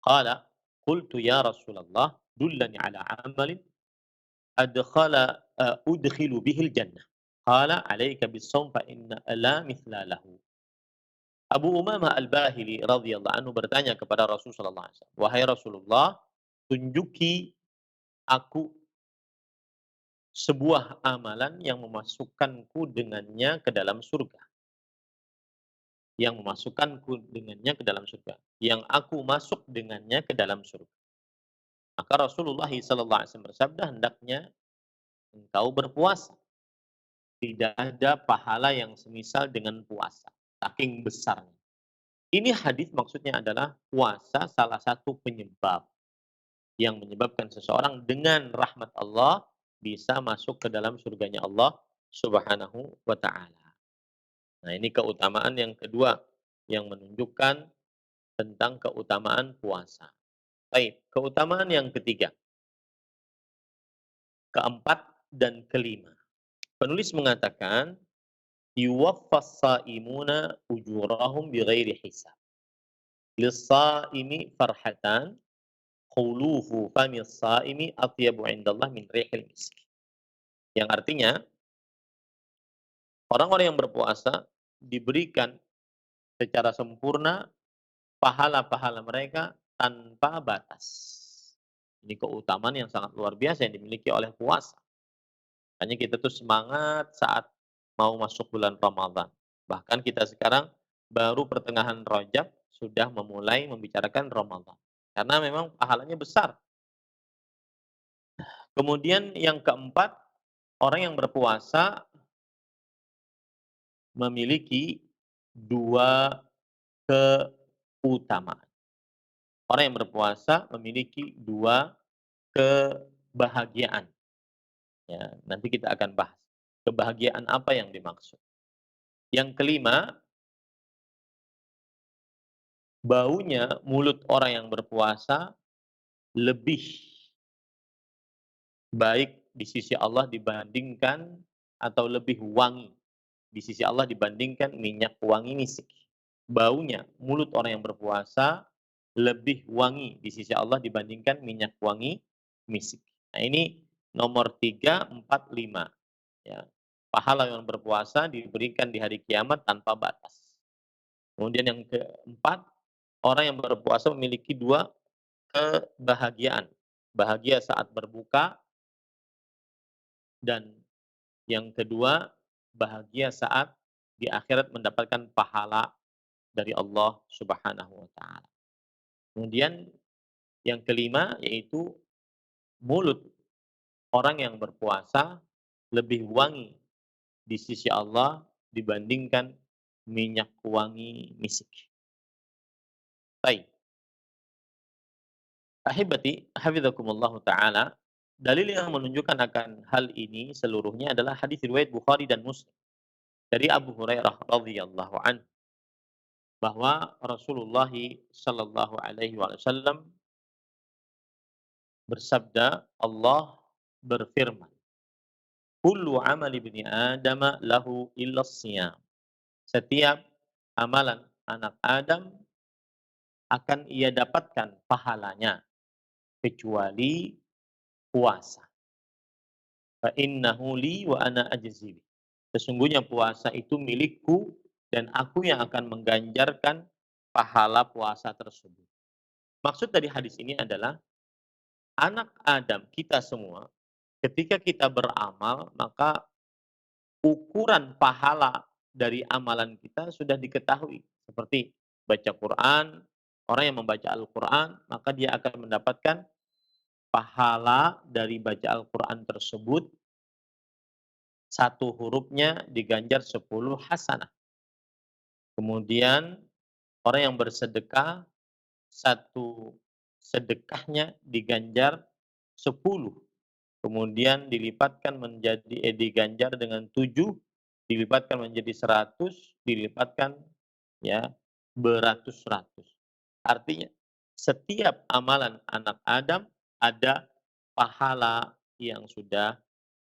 qala qultu ya Rasulullah dullani ala amalin udkhilu bihil jannah. Qala alaika bis-shaum fa inna la mithla lahu. Abu Umamah Al-Bahili radhiyallahu anhu bertanya kepada Rasul sallallahu alaihi wasallam, "Wahai Rasulullah, tunjuki aku sebuah amalan yang memasukkanku dengannya ke dalam surga." yang memasukkanku dengannya ke dalam surga, yang aku masuk dengannya ke dalam surga. Maka Rasulullah SAW bersabda, hendaknya engkau berpuasa. Tidak ada pahala yang semisal dengan puasa, saking besarnya. Ini hadis maksudnya adalah puasa salah satu penyebab yang menyebabkan seseorang dengan rahmat Allah bisa masuk ke dalam surganya Allah Subhanahu wa taala. Nah, ini keutamaan yang kedua yang menunjukkan tentang keutamaan puasa. Baik, keutamaan yang ketiga, keempat dan kelima. Penulis mengatakan, yuwaffas shaimuna ujurahum bighairi hisab. Lis-shaimi farhatan, khulufu famis shaimi atyabu indallah min rihil misk. Yang artinya, orang-orang yang berpuasa diberikan secara sempurna pahala-pahala mereka tanpa batas. Ini keutamaan yang sangat luar biasa yang dimiliki oleh puasa. Hanya kita tuh semangat saat mau masuk bulan Ramadan. Bahkan kita sekarang baru pertengahan Rajab sudah memulai membicarakan Ramadan. Karena memang pahalanya besar. Kemudian yang keempat, orang yang berpuasa memiliki dua keutamaan. Orang yang berpuasa memiliki dua kebahagiaan. Ya, nanti kita akan bahas. Kebahagiaan apa yang dimaksud. Yang kelima, baunya mulut orang yang berpuasa lebih baik di sisi Allah dibandingkan atau lebih wangi di sisi Allah dibandingkan minyak wangi misik. Baunya mulut orang yang berpuasa lebih wangi di sisi Allah dibandingkan minyak wangi misik. Nah, ini nomor 3, 4, 5. Ya. Pahala yang berpuasa diberikan di hari kiamat tanpa batas. Kemudian yang keempat, orang yang berpuasa memiliki dua kebahagiaan. Bahagia saat berbuka dan yang kedua, bahagia saat di akhirat mendapatkan pahala dari Allah Subhanahu wa taala. Kemudian yang kelima yaitu mulut orang yang berpuasa lebih wangi di sisi Allah dibandingkan minyak wangi misik. Baik. Ahibati, hafizakumullah taala, dalil yang menunjukkan akan hal ini seluruhnya adalah hadis riwayat Bukhari dan Muslim dari Abu Hurairah radhiyallahu anhu bahwa Rasulullah sallallahu alaihi wasallam bersabda, Allah berfirman, "Kullu amali ibni Adam lahu illa shiyam." Setiap amalan anak Adam akan ia dapatkan pahalanya kecuali puasa. Fa innahu li wa ana ajzi. Sesungguhnya puasa itu milikku dan aku yang akan mengganjarkan pahala puasa tersebut. Maksud dari hadis ini adalah anak Adam kita semua ketika kita beramal maka ukuran pahala dari amalan kita sudah diketahui. Seperti baca Quran, orang yang membaca Al-Quran maka dia akan mendapatkan pahala dari baca Al-Quran tersebut satu hurufnya diganjar 10 hasanah. Kemudian orang yang bersedekah, satu sedekahnya diganjar 10. Kemudian diganjar dengan 7, dilipatkan menjadi 100, dilipatkan ya beratus-ratus. Artinya setiap amalan anak Adam ada pahala yang sudah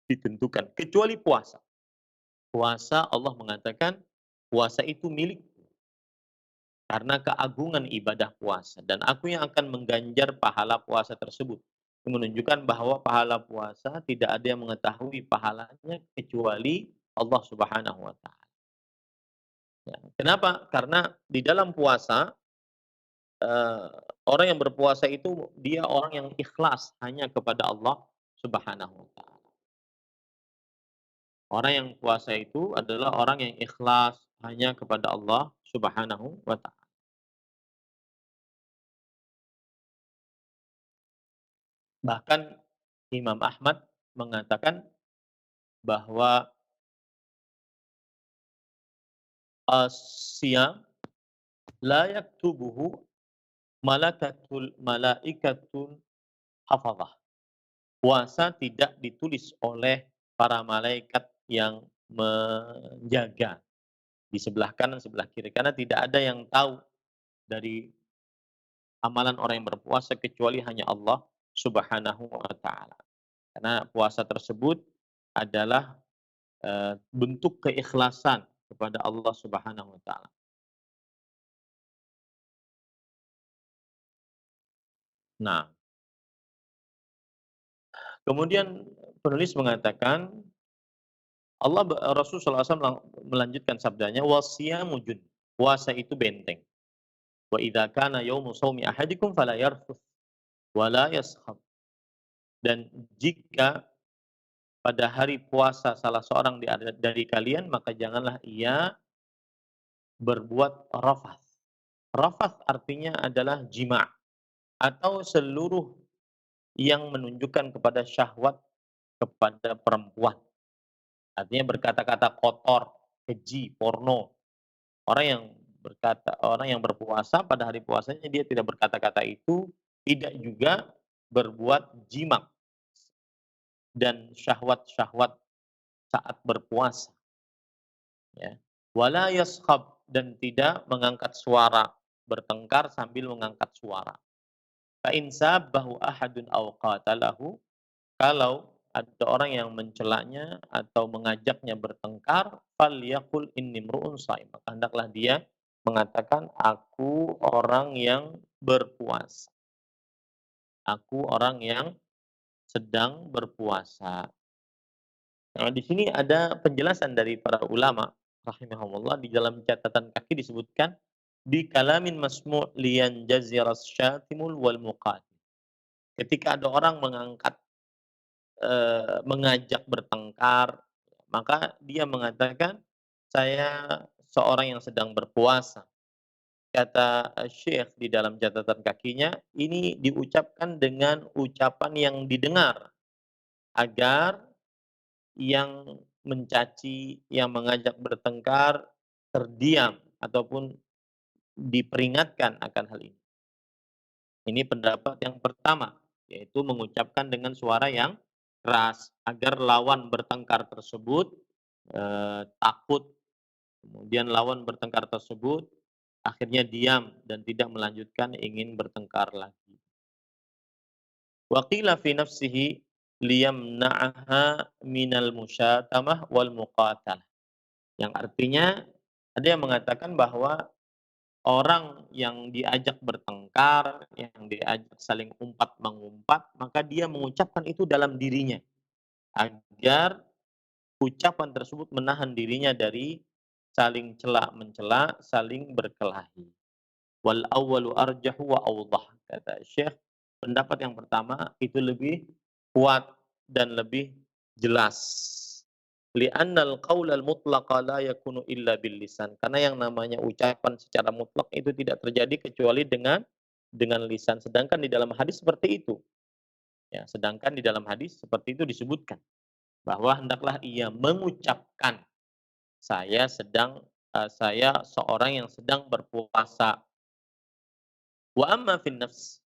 ditentukan kecuali puasa. Puasa Allah mengatakan puasa itu milik karena keagungan ibadah puasa dan aku yang akan mengganjar pahala puasa tersebut. Menunjukkan bahwa pahala puasa tidak ada yang mengetahui pahalanya kecuali Allah Subhanahu wa taala. Ya. Kenapa? Karena di dalam puasa eee, orang yang berpuasa itu dia orang yang ikhlas hanya kepada Allah Subhanahu wa taala. Orang yang puasa itu adalah orang yang ikhlas hanya kepada Allah Subhanahu wa ta'ala. Bahkan Imam Ahmad mengatakan bahwa as-siyam la yaktubuhu malaikatul hafazah. Puasa tidak ditulis oleh para malaikat yang menjaga di sebelah kanan, sebelah kiri. Karena tidak ada yang tahu dari amalan orang yang berpuasa kecuali hanya Allah Subhanahu wa taala. Karena puasa tersebut adalah bentuk keikhlasan kepada Allah Subhanahu wa taala. Nah, kemudian penulis mengatakan Rasul sallallahu alaihi wasallam melanjutkan sabdanya, "Wasiyamu jun." Puasa itu benteng. "Wa idza kana yaumu shaumi ahadikum fala yarfuth wa la yaskhab." Dan jika pada hari puasa salah seorang dari kalian, maka janganlah ia berbuat rafath. Rafath artinya adalah jima' atau seluruh yang menunjukkan kepada syahwat kepada perempuan. Artinya berkata-kata kotor, keji, porno. Orang yang berpuasa pada hari puasanya dia tidak berkata-kata itu, tidak juga berbuat jima dan syahwat-syahwat saat berpuasa, ya. Wala yaskhab, dan tidak mengangkat suara, bertengkar sambil mengangkat suara. Fa in sabbahu ahadun aw qatalahu, kalau ada orang yang mencelanya atau mengajaknya bertengkar, falyaqul inni mru'un shaim. Maka hendaklah dia mengatakan, aku orang yang berpuasa. Aku orang yang sedang berpuasa. Nah, di sini ada penjelasan dari para ulama rahimahumullah. Di dalam catatan kaki disebutkan di kalamin masmu' liyan jaziras syatimul wal muqatil. Ketika ada orang mengajak bertengkar, maka dia mengatakan, "Saya seorang yang sedang berpuasa." Kata Syekh di dalam catatan kakinya, ini diucapkan dengan ucapan yang didengar, agar yang mencaci, yang mengajak bertengkar terdiam ataupun diperingatkan akan hal ini. Ini pendapat yang pertama, yaitu mengucapkan dengan suara yang keras agar lawan bertengkar tersebut takut, kemudian lawan bertengkar tersebut akhirnya diam dan tidak melanjutkan ingin bertengkar lagi. Wa qila fi nafsihi liyamna'aha minal musyatamah wal muqatalah. Yang artinya ada yang mengatakan bahwa orang yang diajak bertengkar, yang diajak saling umpat-mengumpat, maka dia mengucapkan itu dalam dirinya, agar ucapan tersebut menahan dirinya dari saling cela-mencela, saling berkelahi. Wal awwalu arjahu wa awdah, kata Syekh, pendapat yang pertama itu lebih kuat dan lebih jelas. Li'annal qaulal mutlaqa la yakunu illa bil lisan. Karena yang namanya ucapan secara mutlak itu tidak terjadi kecuali dengan lisan. Sedangkan di dalam hadis seperti itu. Ya, sedangkan di dalam hadis seperti itu disebutkan bahwa hendaklah ia mengucapkan, saya seorang yang sedang berpuasa. Wa amma fin nafs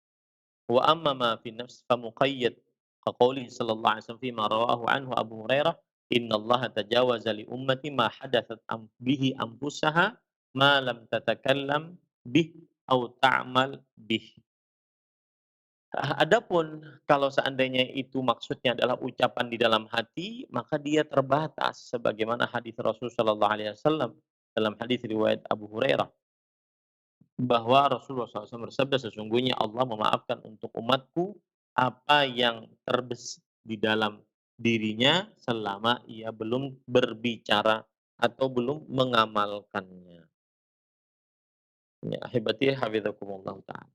wa amma ma fin nafs fa muqayyad ka qoulihi sallallahu alaihi wasallam fima rawahu anhu Abu Hurairah, innallaha tajawaza li ummati ma hadathat bihi anfusaha ma lam tatakallam bih au ta'mal bih. Adapun kalau seandainya itu maksudnya adalah ucapan di dalam hati, maka dia terbatas sebagaimana hadis Rasul sallallahu alaihi wasallam dalam hadis riwayat Abu Hurairah, bahwa Rasulullah SAW bersabda, sesungguhnya Allah memaafkan untuk umatku apa yang terbesit di dalam dirinya selama ia belum berbicara atau belum mengamalkannya. Ya, ahibati hafizakumullah ta'ala.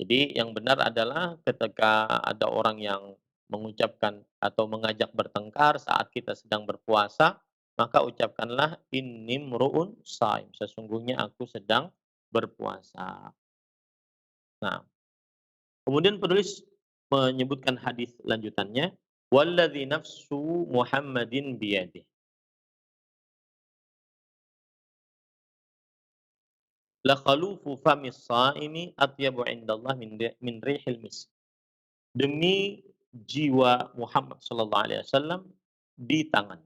Jadi yang benar adalah ketika ada orang yang mengucapkan atau mengajak bertengkar saat kita sedang berpuasa, maka ucapkanlah inni mru'un shaim, sesungguhnya aku sedang berpuasa. Nah, kemudian penulis menyebutkan hadis lanjutannya, walladzi nafsu Muhammadin biyadihi, la khalufu famis shaimi atyabu indallah min rihil misk. Demi jiwa Muhammad sallallahu alaihi wasallam di tangan.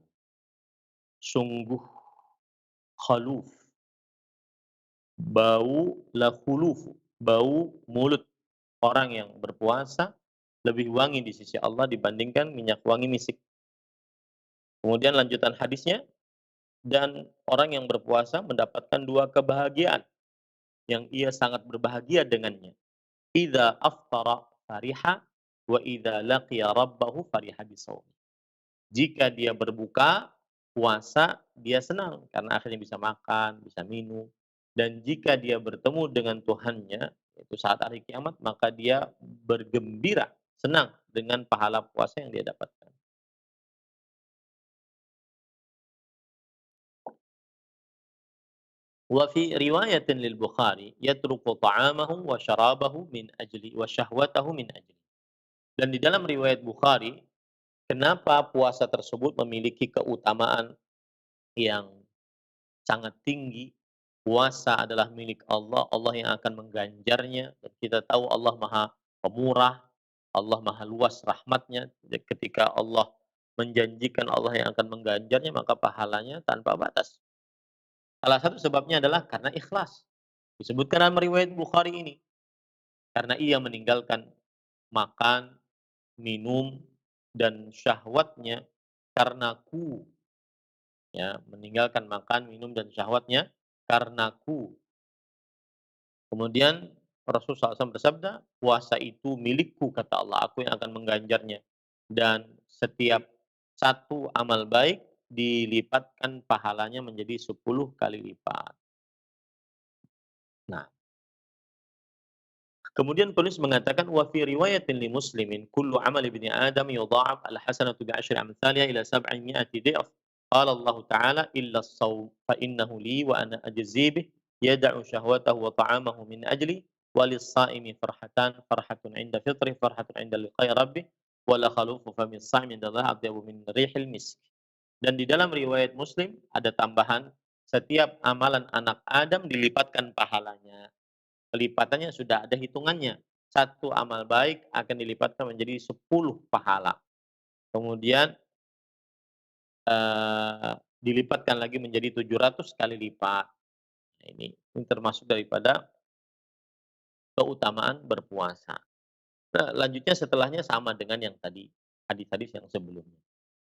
Sungguh khaluf, la khulufu, bau mulut orang yang berpuasa lebih wangi di sisi Allah dibandingkan minyak wangi misik. Kemudian lanjutan hadisnya, dan orang yang berpuasa mendapatkan dua kebahagiaan yang ia sangat berbahagia dengannya. Idza aftara fariha wa idza laqiya rabbahu fariha bisawmi. Jika dia berbuka puasa, dia senang karena akhirnya bisa makan, bisa minum. Dan jika dia bertemu dengan Tuhannya, itu saat hari kiamat, maka dia bergembira, senang dengan pahala puasa yang dia dapatkan. Wa fi riwayatin lil Bukhari, yatruku ta'amahu wa syarabahu min ajli wa syahwatahu min ajli. Dan di dalam riwayat Bukhari, kenapa puasa tersebut memiliki keutamaan yang sangat tinggi? Puasa adalah milik Allah, Allah yang akan mengganjarnya. Dan kita tahu Allah Maha Pemurah, Allah Maha Luas rahmatnya. Ketika Allah menjanjikan Allah yang akan mengganjarnya, maka pahalanya tanpa batas. Salah satu sebabnya adalah karena ikhlas. Disebutkan dalam riwayat Bukhari ini, karena ia meninggalkan makan, minum, dan syahwatnya karenaku. Ya, meninggalkan makan, minum, dan syahwatnya karenaku. Kemudian Rasulullah SAW bersabda, puasa itu milikku, kata Allah, aku yang akan mengganjarnya. Dan setiap satu amal baik dilipatkan pahalanya menjadi 10 kali lipat. Nah, kemudian penulis mengatakan wa fi riwayatin li muslimin kullu amal ibni adam yudha'af al hasanatu bi asyri amsalha ila 700 dhif. Qala Allah Ta'ala illa as-shaum fa innahu li wa ana ajzi bih yad'u syahwatahu wa ta'amahu min ajli wa lis-sha'imi farhatun 'inda fitri farhatun 'inda liqa'i rabbih wa la khalufu fami as-sha'imi 'inda Allah atyabu min rihil misk. Dan di dalam riwayat Muslim ada tambahan, setiap amalan anak Adam dilipatkan pahalanya. Pelipatannya sudah ada hitungannya. Satu amal baik akan dilipatkan menjadi 10 pahala. Kemudian dilipatkan lagi menjadi 700 kali lipat. Nah, ini termasuk daripada keutamaan berpuasa. Nah, lanjutnya setelahnya sama dengan yang tadi, hadis-hadis yang sebelumnya.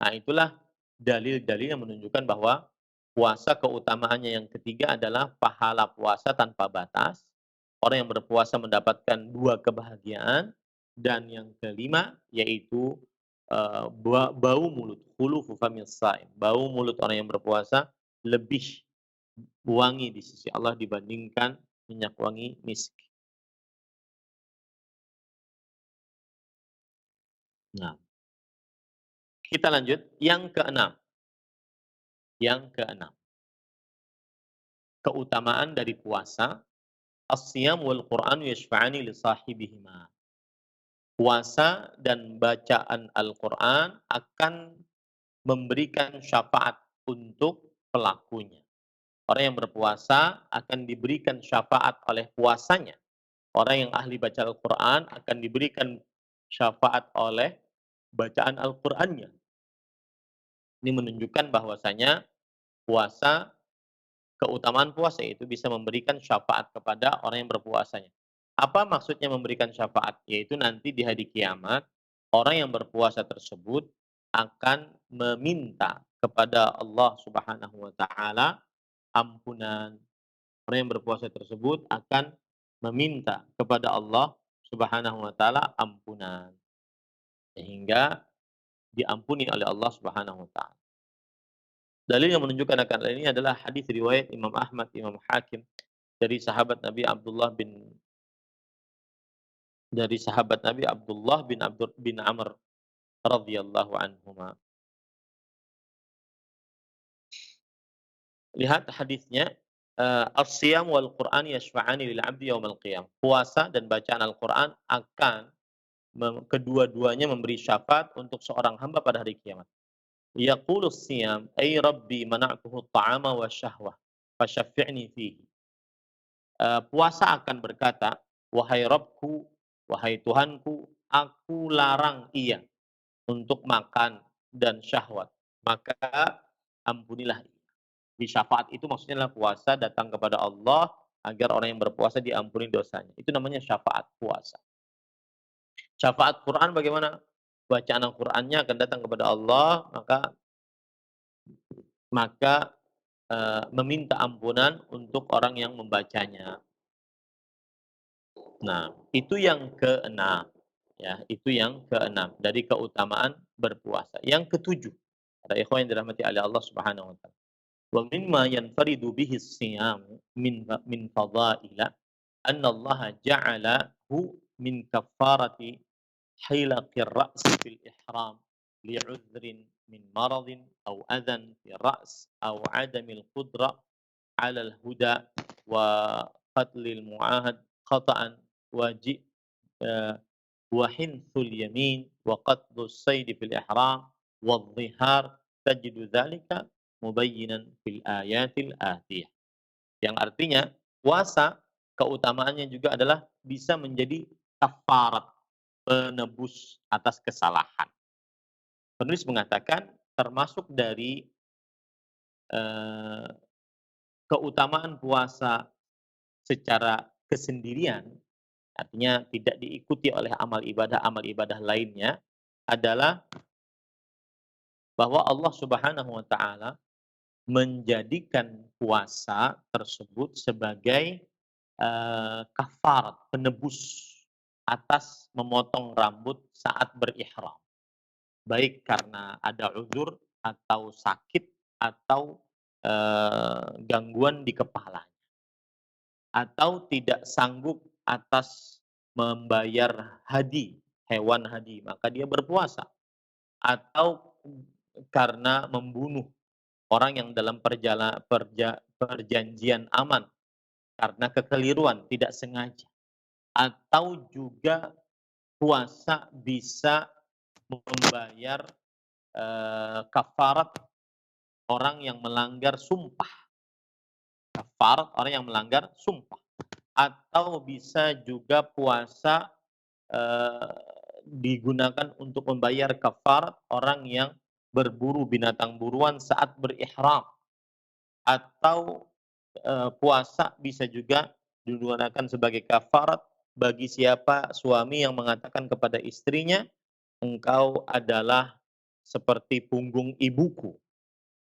Nah, itulah dalil-dalil yang menunjukkan bahwa puasa keutamaannya yang ketiga adalah pahala puasa tanpa batas. Orang yang berpuasa mendapatkan dua kebahagiaan, dan yang kelima yaitu bau mulut, khulufu famis shaim. Bau mulut orang yang berpuasa lebih wangi di sisi Allah dibandingkan minyak wangi misk. Nah, kita lanjut yang keenam. Yang keenam, keutamaan dari puasa, as-siyam wal Qur'an yashfa'ani li sahibihima. Puasa dan bacaan Al-Qur'an akan memberikan syafaat untuk pelakunya. Orang yang berpuasa akan diberikan syafaat oleh puasanya. Orang yang ahli baca Al-Qur'an akan diberikan syafaat oleh bacaan Al-Qur'annya. Ini menunjukkan bahwasanya puasa, keutamaan puasa itu bisa memberikan syafaat kepada orang yang berpuasanya. Apa maksudnya memberikan syafaat? Yaitu nanti di hari kiamat, orang yang berpuasa tersebut akan meminta kepada Allah Subhanahu wa taala ampunan. Orang yang berpuasa tersebut akan meminta kepada Allah Subhanahu wa taala ampunan, sehingga diampuni oleh Allah Subhanahu wa taala. Dalil yang menunjukkan akan hal ini adalah hadis riwayat Imam Ahmad, Imam Hakim dari sahabat Nabi Abdullah bin Abdur bin Amr radhiyallahu anhuma. Lihat hadisnya, as-siyam wal Qur'an yashfa'ani lil 'abdi yaumal qiyamah. Puasa dan bacaan Al-Qur'an akan kedua-duanya memberi syafaat untuk seorang hamba pada hari kiamat. Yaqulu siyam, "Ay Rabbi mana'tuhu at-ta'ama wasyahwah, fasyaffi'ni fihi." Puasa akan berkata, "Wahai Rabbku, wahai Tuhanku, aku larang ia untuk makan dan syahwat, maka ampunilah ia." Di syafaat itu maksudnya adalah puasa datang kepada Allah agar orang yang berpuasa diampuni dosanya. Itu namanya syafaat puasa. Syafaat Quran bagaimana? Bacaan Al-Qur'annya akan datang kepada Allah, maka meminta ampunan untuk orang yang membacanya. Nah, itu yang keenam, ya, itu yang keenam dari keutamaan berpuasa. Yang ketujuh, para ikhwan yang dirahmati oleh Allah Subhanahu wa taala. Wa mimma yanfaridu bihi as-siyam min fadaila anna Allah ja'alahu min kaffarati hilaqir ra's fil ihram li'udhrin min maradin aw adhan fi ra's aw 'adamil qudrah 'ala al-huda wa qatlil mu'ahad khata'an wajib wa hinthul yamin wa qatdus sayd fil ihram wadh-dhihar tajidu dzalika mubayyinan fil ayatil atiyah. Yang artinya puasa keutamaannya juga adalah bisa menjadi kafarat, penebus atas kesalahan. Penulis mengatakan termasuk dari eh, keutamaan puasa secara kesendirian, artinya tidak diikuti oleh amal ibadah lainnya, adalah bahwa Allah Subhanahu wa taala menjadikan puasa tersebut sebagai kafarat, penebus atas memotong rambut saat berihram. Baik karena ada uzur atau sakit atau gangguan di kepala atau tidak sanggup atas membayar hewan hadi, maka dia berpuasa. Atau karena membunuh orang yang dalam perjanjian aman karena kekeliruan, tidak sengaja. Atau juga puasa bisa membayar kafarat orang yang melanggar sumpah. Kafarat orang yang melanggar sumpah. Atau bisa juga puasa eee, digunakan untuk membayar kafarat orang yang berburu binatang buruan saat berihram. Atau puasa bisa juga digunakan sebagai kafarat bagi siapa suami yang mengatakan kepada istrinya, "Engkau adalah seperti punggung ibuku."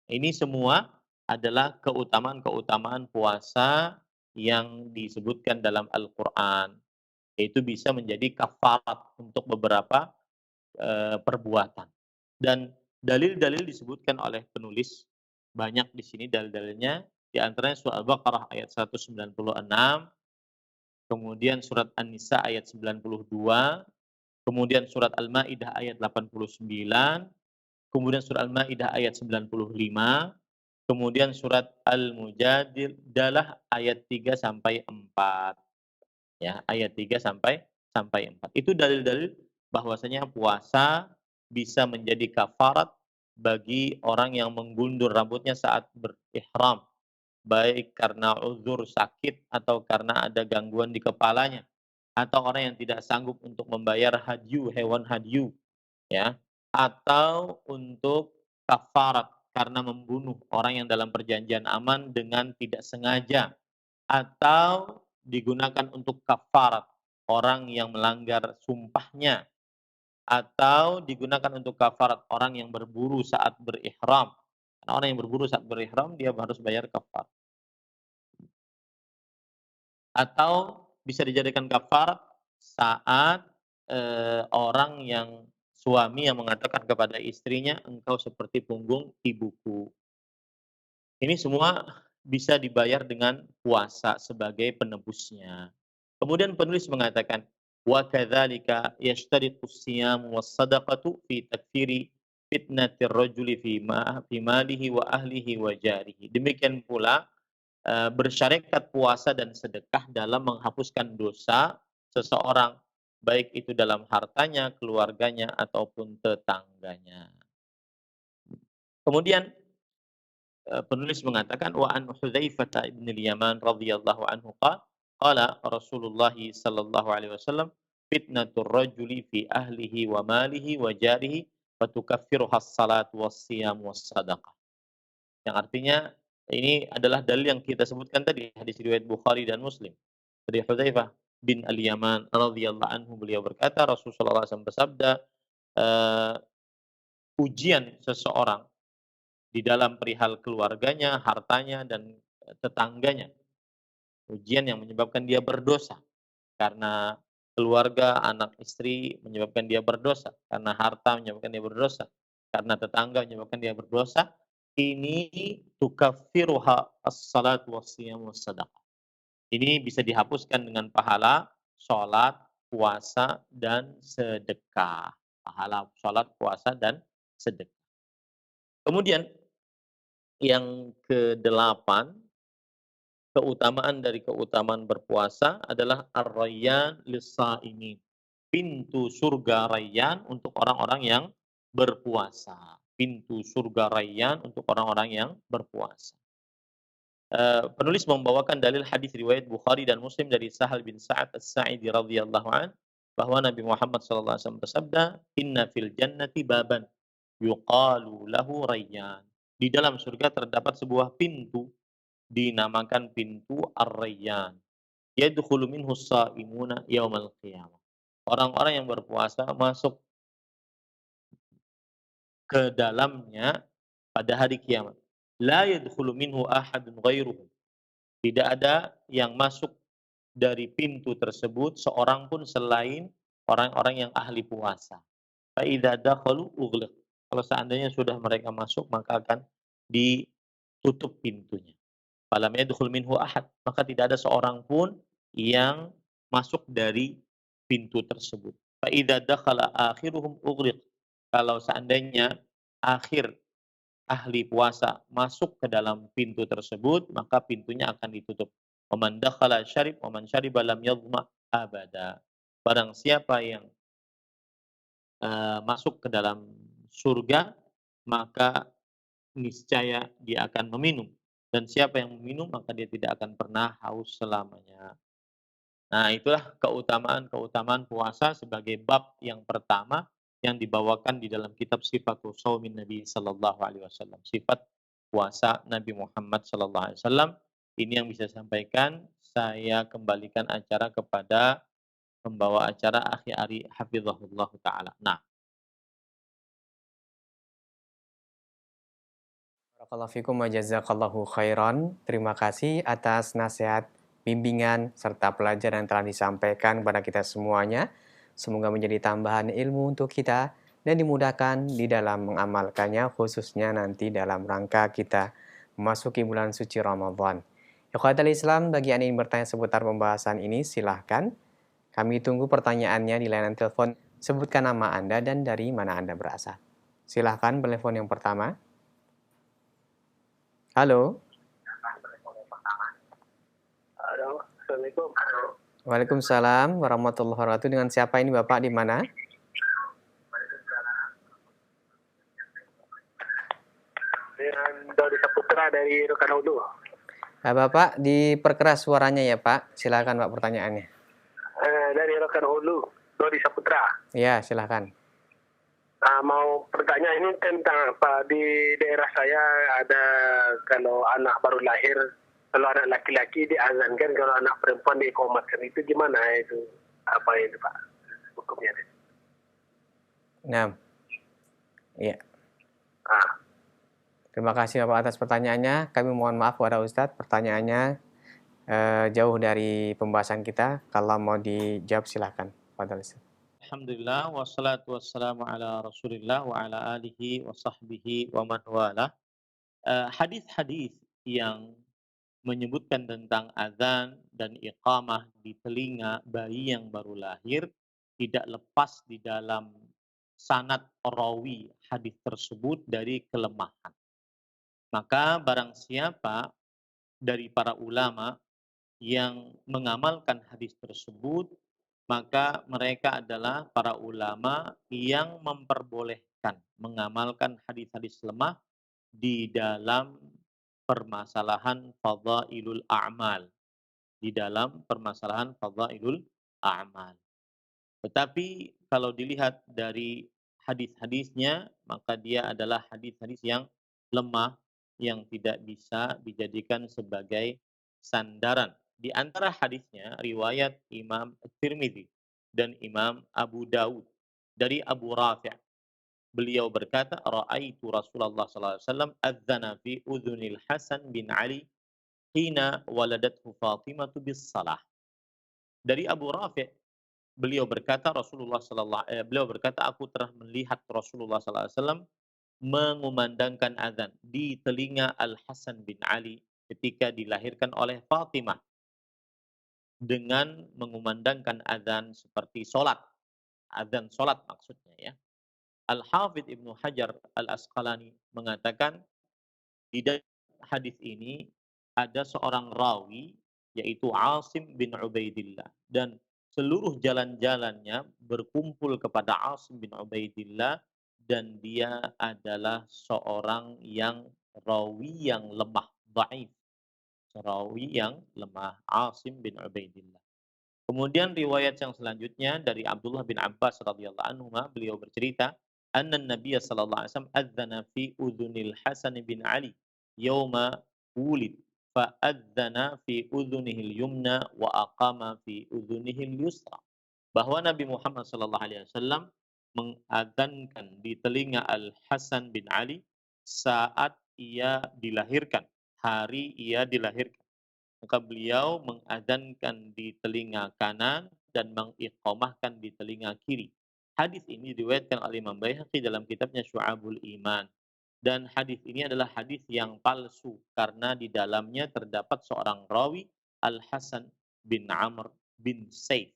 Ini semua adalah keutamaan-keutamaan puasa yang disebutkan dalam Al-Qur'an. Itu bisa menjadi kafarat untuk beberapa perbuatan. Dan dalil-dalil disebutkan oleh penulis, banyak di sini dalil-dalilnya, di antaranya surah Al-Baqarah ayat 196, kemudian surat An-Nisa ayat 92, kemudian surat Al-Maidah ayat 89, kemudian surat Al-Maidah ayat 95, kemudian surat Al-Mujadilah ayat 3 sampai 4. Ya, ayat 3 sampai 4. Itu dalil-dalil bahwasanya puasa bisa menjadi kafarat bagi orang yang menggundur rambutnya saat berihram, baik karena uzur sakit atau karena ada gangguan di kepalanya, atau orang yang tidak sanggup untuk membayar hewan hadyu, ya, atau untuk kafarat karena membunuh orang yang dalam perjanjian aman dengan tidak sengaja, atau digunakan untuk kafarat orang yang melanggar sumpahnya, atau digunakan untuk kafarat orang yang berburu saat berihram. Karena orang yang berburu saat berihram dia harus bayar kafarat. Atau bisa dijadikan kafarat saat orang yang suami yang mengatakan kepada istrinya, "Engkau seperti punggung ibuku." Ini semua bisa dibayar dengan puasa sebagai penebusnya. Kemudian penulis mengatakan, "Wa kadzalika yashtaritu as-siyam was-shadaqatu fi takfiri fitnatir rajuli fi malihi wa ahlihi wa jarihi. Demikian pula bersyarikat puasa dan sedekah dalam menghapuskan dosa seseorang, baik itu dalam hartanya, keluarganya, ataupun tetangganya. Kemudian penulis mengatakan wa an Hudzaifah bin al-Yaman radhiyallahu anhu qala Rasulullah sallallahu alaihi wasallam fitnatur rajuli fi ahlihi wa malihi wa jarihi fatukaffiruha as-salatu was-siyam was-sadaqah. Yang artinya ini adalah dalil yang kita sebutkan tadi hadis riwayat Bukhari dan Muslim. Dari Hudzaifah bin al-Yaman radhiyallahu anhu beliau berkata Rasulullah SAW bersabda, eee, ujian seseorang di dalam perihal keluarganya, hartanya, dan tetangganya. Ujian yang menyebabkan dia berdosa. Karena keluarga, anak istri menyebabkan dia berdosa. Karena harta menyebabkan dia berdosa. Karena tetangga menyebabkan dia berdosa. Ini tukaffiruha as-salatu was-siyam was-sadaqah. Ini bisa dihapuskan dengan pahala sholat, puasa, dan sedekah. Pahala sholat, puasa, dan sedekah. Kemudian yang kedelapan, keutamaan dari keutamaan berpuasa adalah ar-rayyan lis-shaimin. Pintu surga Rayyan untuk orang-orang yang berpuasa. Pintu surga Rayyan untuk orang-orang yang berpuasa. Penulis membawakan dalil hadis riwayat Bukhari dan Muslim dari Sahal bin Sa'ad As-Sa'idi radhiyallahu an bahwa Nabi Muhammad sallallahu alaihi wasallam bersabda, "Inna fil jannati baban yuqalu lahu Rayyan." Di dalam surga terdapat sebuah pintu dinamakan pintu Ar-Rayyan. Yadkhulu minhu as-sha'imuna yaumal qiyamah. Orang-orang yang berpuasa masuk ke dalamnya pada hari kiamat. La yadkhulu minhu ahadun ghairuhum. Tidak ada yang masuk dari pintu tersebut seorang pun selain orang-orang yang ahli puasa. Fa idza dakhalu ughliq. Kalau seandainya sudah mereka masuk maka akan ditutup pintunya. Falam yadkhul minhu ahad, maka tidak ada seorang pun yang masuk dari pintu tersebut. Fa idza dakhala akhiruhum ughliq. Kalau seandainya akhir ahli puasa masuk ke dalam pintu tersebut, maka pintunya akan ditutup. Waman dakhala syarib, waman syariba lam yadhma abada. Barang siapa yang masuk ke dalam surga, maka niscaya dia akan meminum. Dan siapa yang meminum, maka dia tidak akan pernah haus selamanya. Nah, itulah keutamaan-keutamaan puasa sebagai bab yang pertama yang dibawakan di dalam kitab Sifatul Shaumin Nabi sallallahu alaihi wasallam. Sifat puasa Nabi Muhammad sallallahu alaihi wasallam. Ini yang bisa saya sampaikan. Saya kembalikan acara kepada pembawa acara Akhi Ari hafizahullah taala. Nah, Barakallahu fikum wa jazakallahu khairan. Terima kasih atas nasihat, bimbingan, serta pelajaran yang telah disampaikan kepada kita semuanya. Semoga menjadi tambahan ilmu untuk kita dan dimudahkan di dalam mengamalkannya, khususnya nanti dalam rangka kita memasuki bulan suci Ramadan. Ikhwatal Islam, bagi Anda yang ingin bertanya seputar pembahasan ini, silahkan. Kami tunggu pertanyaannya di layanan telepon. Sebutkan nama Anda dan dari mana Anda berasal. Silahkan telepon yang pertama. Halo. Halo, Assalamualaikum. Waalaikumsalam warahmatullahi wabarakatuh. Dengan siapa ini Bapak di mana? Dengan Dodi Saputra dari Rokan Hulu. Bapak diperkeras suaranya ya Pak. Silakan Pak pertanyaannya. Dari Rokan Hulu, Dodi Saputra. Ya, silakan. Mau bertanya ini tentang apa di daerah saya ada kalau anak baru lahir, kalau anak laki-laki diazankan, kalau anak perempuan dikomatkan, itu gimana itu? Apa itu Pak hukumnya? Nah, iya. Ah, Terima kasih Bapak atas pertanyaannya. Kami mohon maaf kepada Ustadz, pertanyaannya jauh dari pembahasan kita. Kalau mau dijawab silakan. Fadhal Ustadz. alhamdulillah wassalatu wassalamu ala Rasulillah wa ala alihi wa sahbihi wa man wala. Hadis-hadis yang menyebutkan tentang azan dan iqamah di telinga bayi yang baru lahir tidak lepas di dalam sanad rawi hadis tersebut dari kelemahan. Maka barang siapa dari para ulama yang mengamalkan hadis tersebut, maka mereka adalah para ulama yang memperbolehkan mengamalkan hadis-hadis lemah di dalam permasalahan fadhailul a'mal, di dalam permasalahan fadhailul a'mal. Tetapi kalau dilihat dari hadis-hadisnya, maka dia adalah hadis-hadis yang lemah, yang tidak bisa dijadikan sebagai sandaran. Di antara hadisnya, riwayat Imam Tirmidzi dan Imam Abu Dawud dari Abu Rafi'. Beliau berkata, "Ra'aitu Rasulullah sallallahu alaihi wasallam adzana fi udhunil Hasan bin Ali hina waladathu Fatimah bis salah." Dari Abu Rafi', beliau berkata, aku telah melihat Rasulullah sallallahu alaihi wasallam mengumandangkan azan di telinga Al Hasan bin Ali ketika dilahirkan oleh Fatimah dengan mengumandangkan azan seperti solat, azan solat maksudnya ya. Al Hafidz Ibnu Hajar Al Asqalani mengatakan di dalam hadis ini ada seorang rawi yaitu Asim bin Ubaidillah, dan seluruh jalan-jalannya berkumpul kepada Asim bin Ubaidillah, dan dia adalah seorang yang rawi yang lemah, dhaif, rawi yang lemah, Asim bin Ubaidillah. Kemudian riwayat yang selanjutnya dari Abdullah bin Abbas radhiyallahu anhu, beliau bercerita, anna Nabiy sallallahu alaihi wasallam adzana fi udhunil Hasan bin Ali yauma wulid, fa adzana fi udhunihi al-yumna wa aqama fi udhunihi al-yusra. Bahwa Nabi Muhammad sallallahu alaihi wasallam mengadzankan di telinga Al Hasan bin Ali saat ia dilahirkan, hari ia dilahirkan. Maka beliau mengadzankan di telinga kanan dan mengiqamahkan di telinga kiri. Hadis ini diriwayatkan oleh Imam Baihaqi dalam kitabnya Syu'abul Iman. Dan hadis ini adalah hadis yang palsu karena di dalamnya terdapat seorang rawi, Al Hasan bin Amr bin Saif.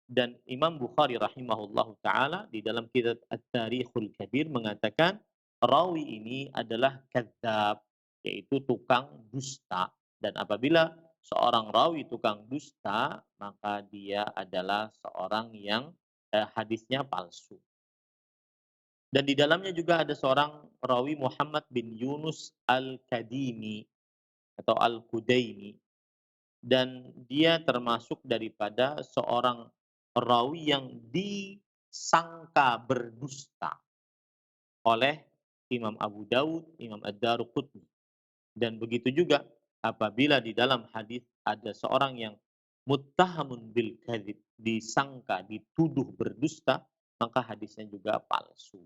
Dan Imam Bukhari rahimahullahu taala di dalam kitab At-Tarikhul Kabir mengatakan rawi ini adalah kadzab, yaitu tukang dusta. Dan apabila seorang rawi tukang dusta, maka dia adalah seorang yang hadisnya palsu. Dan di dalamnya juga ada seorang rawi Muhammad bin Yunus Al-Kadimi atau Al-Kudaini, dan dia termasuk daripada seorang rawi yang disangka berdusta oleh Imam Abu Dawud, Imam Ad-Daruqutni. Dan begitu juga apabila di dalam hadis ada seorang yang muttahamun bil kadzib, disangka, dituduh berdusta, maka hadisnya juga palsu.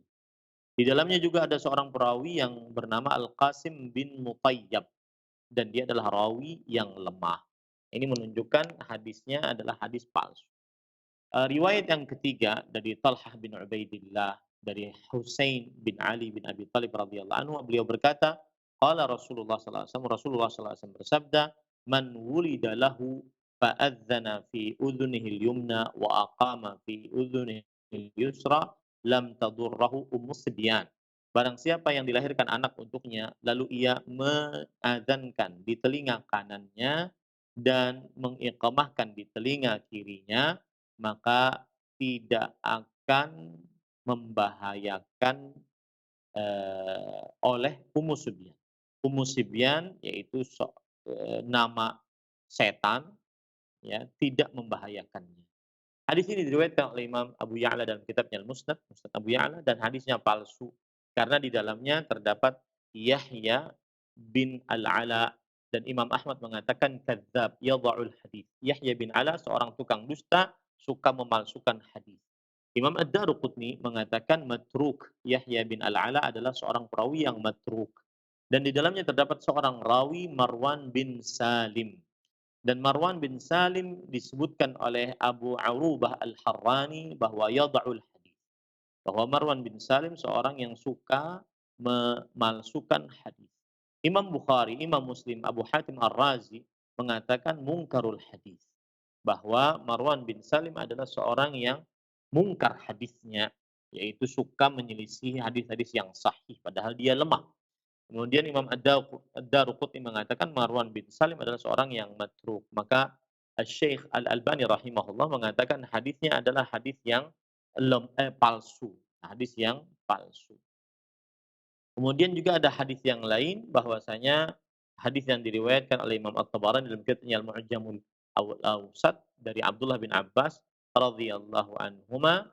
Di dalamnya juga ada seorang perawi yang bernama Al-Qasim bin Mutayyab, dan dia adalah rawi yang lemah. Ini menunjukkan hadisnya adalah hadis palsu. Riwayat yang ketiga dari Talhah bin Ubaidillah dari Husain bin Ali bin Abi Thalib radhiyallahu anhu, beliau berkata, qala Rasulullah sallallahu alaihi wasallam, Rasulullah sallallahu alaihi wasallam bersabda, man wulida lahu fa'adzana fi udhunihi al-yumna wa aqama fi udhunihi al-yusra lam tadurrahu sibyan. Barang siapa yang dilahirkan anak untuknya, lalu ia mengadzankan di telinga kanannya dan mengiqamahkan di telinga kirinya, maka tidak akan membahayakan oleh sibyan. Sibyan yaitu nama setan, ya, tidak membahayakannya. Hadis ini diriwayatkan oleh Imam Abu Ya'la dalam kitabnya Al-Musnad, Musnad Abu Ya'la, dan hadisnya palsu karena di dalamnya terdapat Yahya bin Al-Ala, dan Imam Ahmad mengatakan kadzab yadha'ul hadis. Yahya bin Ala seorang tukang dusta, suka memalsukan hadis. Imam Ad-Daruqutni mengatakan matruk. Yahya bin Al-Ala adalah seorang perawi yang matruk. Dan di dalamnya terdapat seorang rawi Marwan bin Salim. Dan Marwan bin Salim disebutkan oleh Abu Arubah Al-Harrani bahwa yada'ul hadis. Bahwa Marwan bin Salim seorang yang suka memalsukan hadis. Imam Bukhari, Imam Muslim, Abu Hatim Ar-Razi mengatakan mungkarul hadis. Bahwa Marwan bin Salim adalah seorang yang mungkar hadisnya. yaitu suka menyelisih hadis-hadis yang sahih padahal dia lemah. Kemudian Imam Ad-Daruqutni mengatakan Marwan bin Salim adalah seorang yang matruk. Maka Syekh Al-Albani rahimahullah mengatakan hadisnya adalah hadis yang palsu. Hadis yang palsu. Kemudian juga ada hadis yang lain bahwasanya hadis yang diriwayatkan oleh Imam At-Tabarani dalam kitabnya Al-Mu'jamul Awsat dari Abdullah bin Abbas radhiyallahu anhuma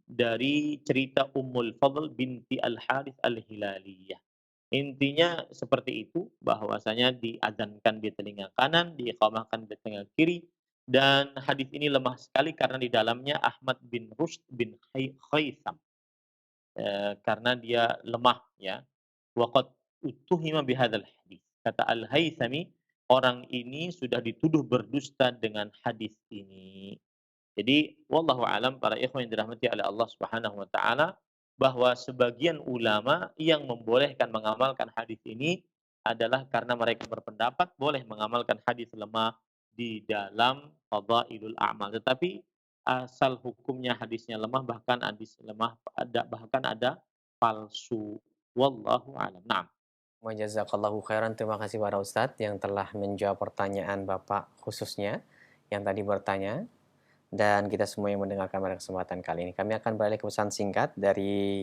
dari cerita Ummul Fadl binti Al-Harith Al-Hilaliyah. Intinya seperti itu, bahwasanya diadzankan di telinga kanan, diiqamahkan di telinga kiri, dan hadis ini lemah sekali karena di dalamnya Ahmad bin Rushd bin Khaitham, karena dia lemah ya. Waqad utuhima bihadzal hadis. Kata Al-Haythami, orang ini sudah dituduh berdusta dengan hadis ini. Jadi wallahu alam, para ikhwan yang dirahmati oleh Allah Subhanahu wa taala, bahwa sebagian ulama yang membolehkan mengamalkan hadis ini adalah karena mereka berpendapat boleh mengamalkan hadis lemah di dalam fadailul a'mal. Tetapi asal hukumnya hadisnya lemah, bahkan hadis lemah bahkan ada palsu. Wallahu alam. Naam. Wa jazakallahu khairan. Terima kasih para Ustadz yang telah menjawab pertanyaan Bapak khususnya yang tadi bertanya. Dan kita semua yang mendengarkan pada kesempatan kali ini. Kami akan beralih ke pesan singkat dari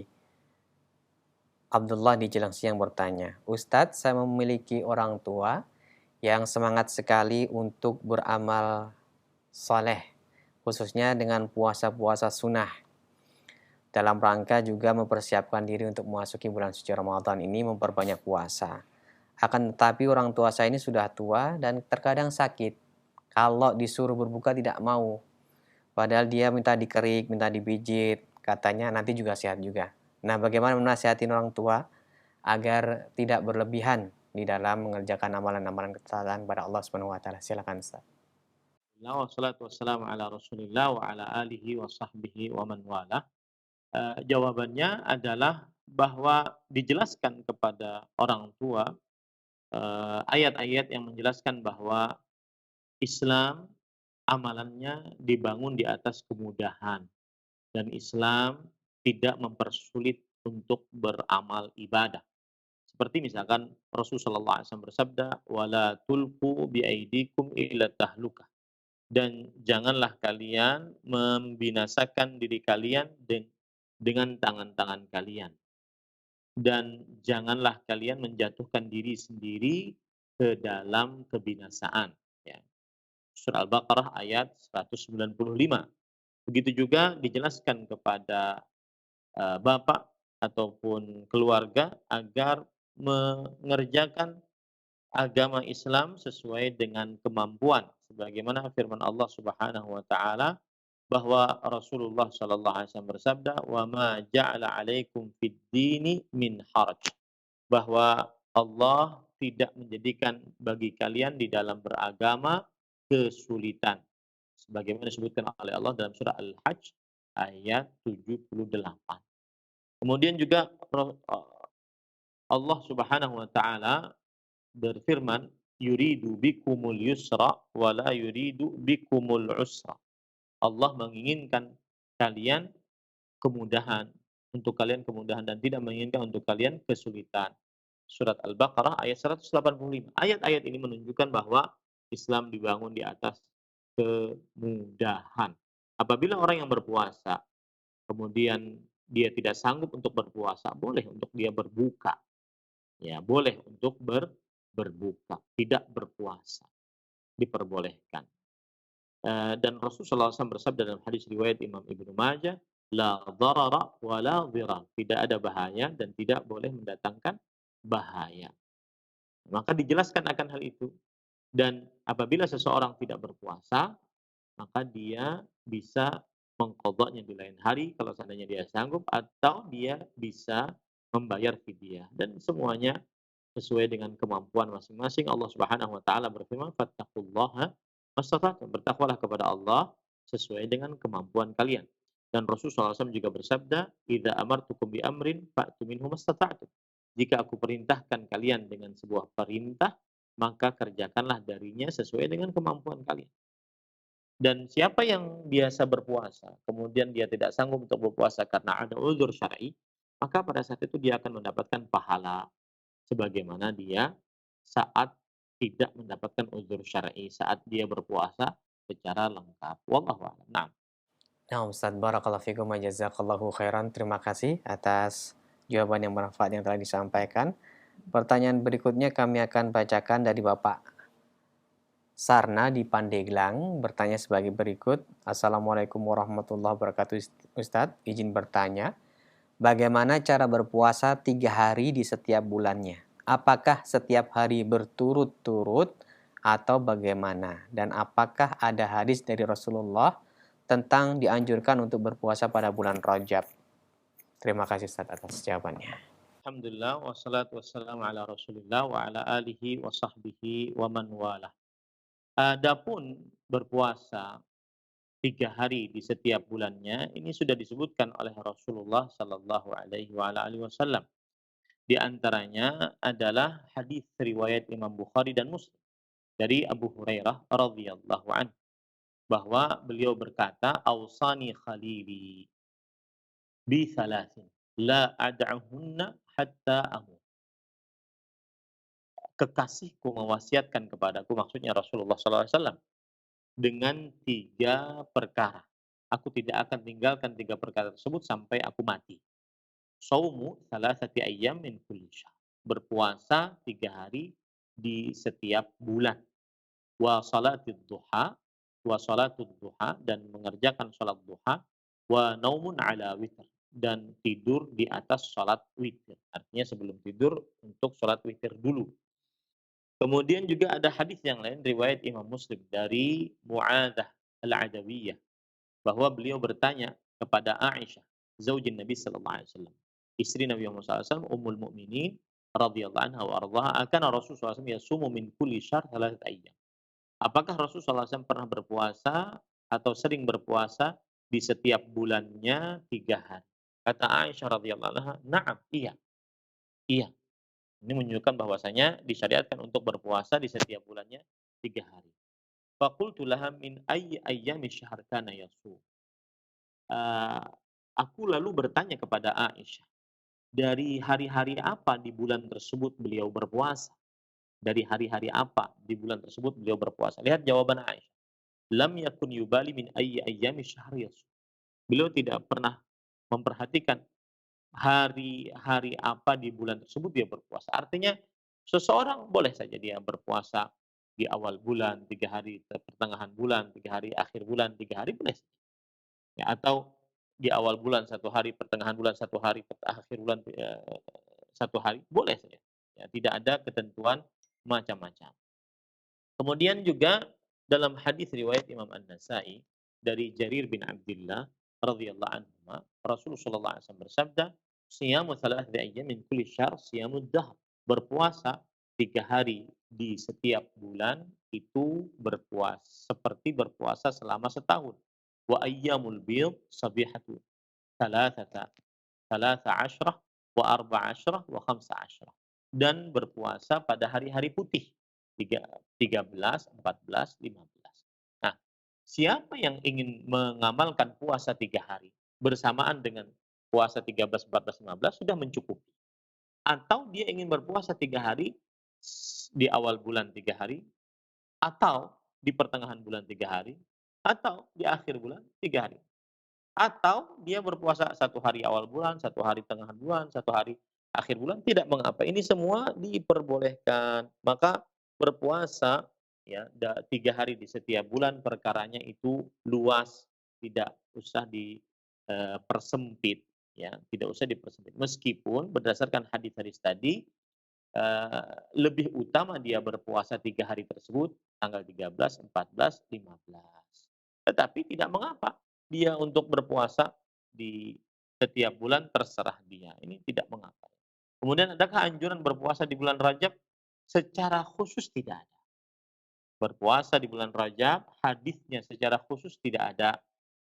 Abdullah di Jelengsi yang bertanya, Ustadz, saya memiliki orang tua yang semangat sekali untuk beramal soleh, khususnya dengan puasa-puasa sunnah. Dalam rangka juga mempersiapkan diri untuk memasuki bulan suci Ramadan ini memperbanyak puasa. Akan tetapi orang tua saya ini sudah tua dan terkadang sakit. Kalau disuruh berbuka tidak mau. Padahal dia minta dikerik, minta dipijit, katanya nanti juga sehat juga. Nah, bagaimana menasihatin orang tua agar tidak berlebihan di dalam mengerjakan amalan-amalan ketaatan pada Allah Subhanahu wa taala? Silakan Ustaz. Wassalatu wassalamu ala Rasulillah wa ala alihi wa sahbihi wa man wala. Jawabannya adalah bahwa dijelaskan kepada orang tua ayat-ayat yang menjelaskan bahwa Islam amalannya dibangun di atas kemudahan, dan Islam tidak mempersulit untuk beramal ibadah. Seperti misalkan Rasulullah SAW bersabda, "Wala tulqu biaidikum ila tahlukah." Dan janganlah kalian membinasakan diri kalian dengan tangan-tangan kalian. Dan janganlah kalian menjatuhkan diri sendiri ke dalam kebinasaan. Ya. Surah Al-Baqarah ayat 195. Begitu juga dijelaskan kepada bapak ataupun keluarga agar mengerjakan agama Islam sesuai dengan kemampuan, sebagaimana firman Allah Subhanahu wa taala bahwa Rasulullah sallallahu alaihi wasallam bersabda, "Wa ma ja'ala 'alaikum fid dini min haraj." Bahwa Allah tidak menjadikan bagi kalian di dalam beragama kesulitan. Sebagaimana disebutkan oleh Allah dalam surah Al-Hajj ayat 78. Kemudian juga Allah Subhanahu wa taala berfirman, "Yuridu bikumul yusra wa la yuridu bikumul usra." Allah menginginkan kalian kemudahan, untuk kalian kemudahan, dan tidak menginginkan untuk kalian kesulitan. Surat Al-Baqarah ayat 185. Ayat-ayat ini menunjukkan bahwa Islam dibangun di atas kemudahan. Apabila orang yang berpuasa, kemudian dia tidak sanggup untuk berpuasa, boleh untuk dia berbuka. Ya, boleh untuk berbuka, tidak berpuasa. Diperbolehkan. Dan Rasulullah SAW bersabda dalam hadis riwayat Imam Ibnu Majah, la dharara wa la dhirar. Tidak ada bahaya dan tidak boleh mendatangkan bahaya. Maka dijelaskan akan hal itu. Dan apabila seseorang tidak berpuasa, maka dia bisa mengqadhanya di lain hari kalau seandainya dia sanggup, atau dia bisa membayar fidyah, dan semuanya sesuai dengan kemampuan masing-masing. Allah Subhanahu wa taala berfirman, "Fattaqullaha mastata'tum." Bertakwalah kepada Allah sesuai dengan kemampuan kalian. Dan Rasulullah SAW juga bersabda, "Idza amartukum bi amrin fa'tu minhu mastata'tum." Jika aku perintahkan kalian dengan sebuah perintah, maka kerjakanlah darinya sesuai dengan kemampuan kalian. Dan siapa yang biasa berpuasa, kemudian dia tidak sanggup untuk berpuasa karena ada uzur syar'i, maka pada saat itu dia akan mendapatkan pahala sebagaimana dia saat tidak mendapatkan uzur syar'i, saat dia berpuasa secara lengkap. Wallahu a'lam. Naam. Nah, Ustaz, barakallahu fikum wa jazakallahu khairan. Terima kasih atas jawaban yang bermanfaat yang telah disampaikan. Pertanyaan berikutnya kami akan bacakan dari Bapak Sarna di Pandeglang, bertanya sebagai berikut. Assalamualaikum warahmatullahi wabarakatuh, Ustadz. Izin bertanya, bagaimana cara berpuasa 3 hari di setiap bulannya? Apakah setiap hari berturut-turut atau bagaimana? Dan apakah ada hadis dari Rasulullah tentang dianjurkan untuk berpuasa pada bulan Rajab? Terima kasih Ustadz atas jawabannya. Alhamdulillah wassalatu wassalamu ala Rasulillah wa ala alihi wa sahbihi wa man walah. Adapun berpuasa 3 hari di setiap bulannya ini sudah disebutkan oleh Rasulullah Sallallahu Alaihi Wasallam. Di antaranya adalah hadis riwayat Imam Bukhari dan Muslim dari Abu Hurairah radhiyallahu anhu bahwa beliau berkata, "Ausani khalili bi thalathin la ad'uhunna hatta amut." Kekasihku mewasiatkan kepadaku, maksudnya Rasulullah SAW, dengan 3 perkara. Aku tidak akan tinggalkan 3 perkara tersebut sampai aku mati. Saumu salasati ayyam min kulli syahr. Berpuasa 3 hari di setiap bulan. Wa salatid duha, wa salatud duha, dan mengerjakan salat duha, wa naumun ala witr, dan tidur di atas salat witir. Artinya sebelum tidur untuk salat witir dulu. Kemudian juga ada hadis yang lain riwayat Imam Muslim dari Mu'adzah Al-Adawiyah bahwa beliau bertanya kepada Aisyah, zaujin Nabi sallallahu alaihi wasallam, istri Nabi Muhammad sallallahu alaihi wasallam, ummul mukminin radhiyallahu anha wa ardhaha, akana Rasulullah sallallahu alaihi wasallam yasumu min kulli syahr 3 ayyam. Apakah Rasulullah SAW pernah berpuasa atau sering berpuasa di setiap bulannya 3 hari? Kata Aisyah radhiyallahu anha, "Na'am, iya." Iya. Ini menunjukkan bahwasanya disyariatkan untuk berpuasa di setiap bulannya 3 hari. Faqultu laha min ayyi ayyami syahr kana yasum. Eee, aku lalu bertanya kepada Aisyah, dari hari-hari apa di bulan tersebut beliau berpuasa? Dari hari-hari apa di bulan tersebut beliau berpuasa? Lihat jawaban Aisyah. Lam yakun yubali min ayyi ayyami syahr yasum. Beliau tidak pernah memperhatikan hari-hari apa di bulan tersebut dia berpuasa. Artinya seseorang boleh saja dia berpuasa di awal bulan 3 hari, pertengahan bulan 3 hari, akhir bulan 3 hari boleh saja. Ya, atau di awal bulan 1 hari, pertengahan bulan 1 hari, akhir bulan 1 hari boleh saja. Ya, tidak ada ketentuan macam-macam. Kemudian juga dalam hadis riwayat Imam An-Nasa'i dari Jarir bin Abdullah radhiyallahu anhu, Rasulullah sallallahu alaihi wasallam bersabda, "Siyamu thalathati ayyam min kulli syahr siyamud dahr." Berpuasa 3 hari di setiap bulan itu berpuasa seperti berpuasa selama setahun. Wa ayyamul bid sabihatu thalathata thalatha asyrah wa arba'a asyrah wa khamsa asyrah. Dan berpuasa pada hari-hari putih. 13, 14, 15. Nah, siapa yang ingin mengamalkan puasa 3 hari bersamaan dengan puasa 13, 14, 15 sudah mencukupi. Atau dia ingin berpuasa 3 hari di awal bulan 3 hari, atau di pertengahan bulan 3 hari, atau di akhir bulan 3 hari. Atau dia berpuasa 1 hari awal bulan, 1 hari tengah bulan, 1 hari akhir bulan, tidak mengapa. Ini semua diperbolehkan. Maka berpuasa ya 3 hari di setiap bulan perkaranya itu luas, tidak usah dipersempit, ya, tidak usah dipersempit. Meskipun berdasarkan hadis-hadis tadi lebih utama dia berpuasa 3 hari tersebut, tanggal 13, 14, 15. Tetapi tidak mengapa dia untuk berpuasa di setiap bulan, terserah dia, ini tidak mengapa. Kemudian adakah anjuran berpuasa di bulan Rajab? Secara khusus tidak ada. Berpuasa di bulan Rajab, hadisnya secara khusus tidak ada,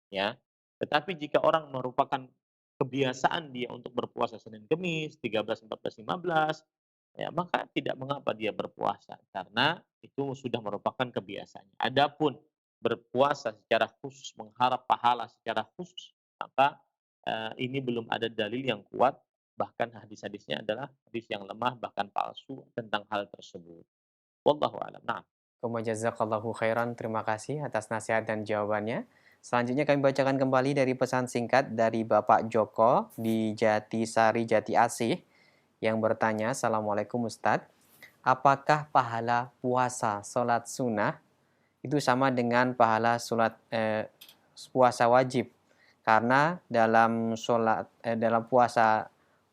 ya. Tetapi jika orang merupakan kebiasaan dia untuk berpuasa Senin Kemis, 13, 14, 15, ya maka tidak mengapa dia berpuasa karena itu sudah merupakan kebiasaannya. Adapun berpuasa secara khusus, mengharap pahala secara khusus, maka ini belum ada dalil yang kuat, bahkan hadis-hadisnya adalah hadis yang lemah, bahkan palsu tentang hal tersebut. Wallahu a'lam. Na'am. Jazakallahu khairan. Terima kasih atas nasihat dan jawabannya. Selanjutnya kami bacakan kembali dari pesan singkat dari Bapak Joko di Jatisari, Jati Asih yang bertanya, Assalamualaikum Ustadz, apakah pahala puasa sholat sunnah itu sama dengan pahala puasa wajib? Karena dalam puasa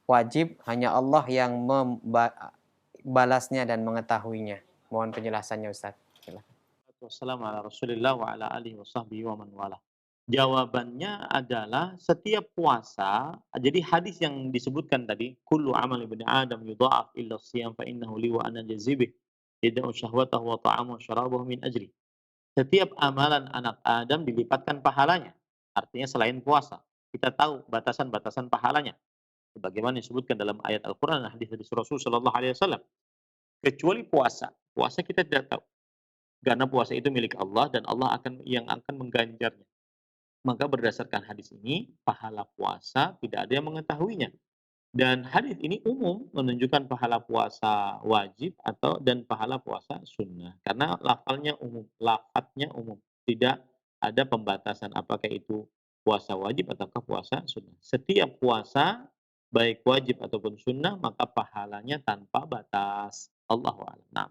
wajib hanya Allah yang membalasnya dan mengetahuinya. Mohon penjelasannya Ustadz. Silakan. Wassalamu ala Rasulillah wa ala alihi wa sahbihi wa man wala. Jawabannya adalah setiap puasa, jadi hadis yang disebutkan tadi, kullu amal ibni Adam yudha'af illa siyam fa innahu li wa ana jazibih. Yada'u syahwatahu wa ta'amu wa syarabahu min ajri. Setiap amalan anak Adam dilipatkan pahalanya. Artinya selain puasa. Kita tahu batasan-batasan pahalanya. Sebagaimana disebutkan dalam ayat Al-Quran dan hadis-hadis Rasul Sallallahu Alaihi Wasallam. Kecuali puasa. Puasa kita tidak tahu. Karena puasa itu milik Allah dan Allah akan mengganjarnya. Maka berdasarkan hadis ini, pahala puasa tidak ada yang mengetahuinya. Dan hadis ini umum menunjukkan pahala puasa wajib dan pahala puasa sunnah. Karena lafadznya umum. Tidak ada pembatasan apakah itu puasa wajib ataukah puasa sunnah. Setiap puasa, baik wajib ataupun sunnah, maka pahalanya tanpa batas. Allahu a'lam. Nah.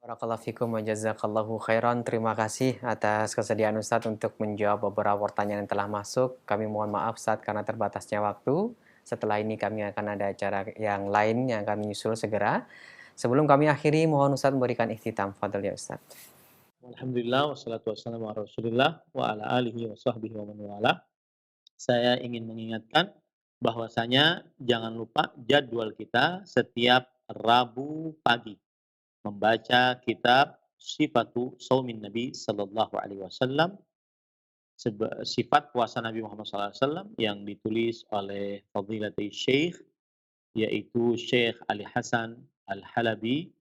Barakallahu fikum wa jazakallahu khairan. Terima kasih atas kesediaan Ustadz untuk menjawab beberapa pertanyaan yang telah masuk. Kami mohon maaf Ustadz karena terbatasnya waktu. Setelah ini kami akan ada acara yang lain yang kami nyusul segera. Sebelum kami akhiri, mohon Ustadz memberikan ikhtitam. Fadl ya Ustadz. Alhamdulillah, wassalatu wassalamu ala Rasulillah wa ala alihi wa sahbihi wa man wala. Saya ingin mengingatkan bahwasanya jangan lupa jadwal kita setiap Rabu pagi membaca kitab Sifatu Shaumin Nabi sallallahu alaihi wasallam, sifat puasa Nabi Muhammad sallallahu alaihi wasallam yang ditulis oleh Fadilatul Syekh, yaitu Syekh Ali Hasan Al-Halabi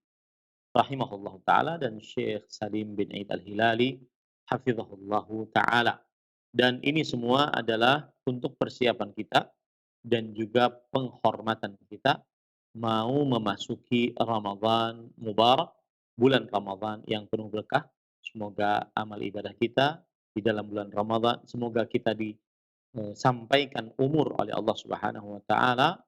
rahimahullahu taala dan Syekh Salim bin Aid Al-Hilali hafizahullahu taala. Dan ini semua adalah untuk persiapan kita dan juga penghormatan kita mau memasuki Ramadan Mubarak, bulan Ramadan yang penuh berkah. Semoga amal ibadah kita di dalam bulan Ramadan, semoga kita disampaikan umur oleh Allah Subhanahu wa taala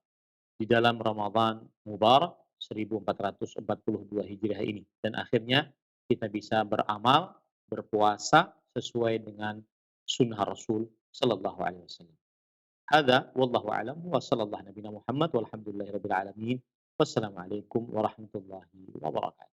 di dalam Ramadan Mubarak 1442 Hijriah ini, dan akhirnya kita bisa beramal, berpuasa sesuai dengan sunnah Rasul sallallahu alaihi wasallam. Hadza wallahu a'lam wa sallallahu nabiyana Muhammad walhamdulillahirabbil alamin. Wassalamualaikum warahmatullahi wabarakatuh.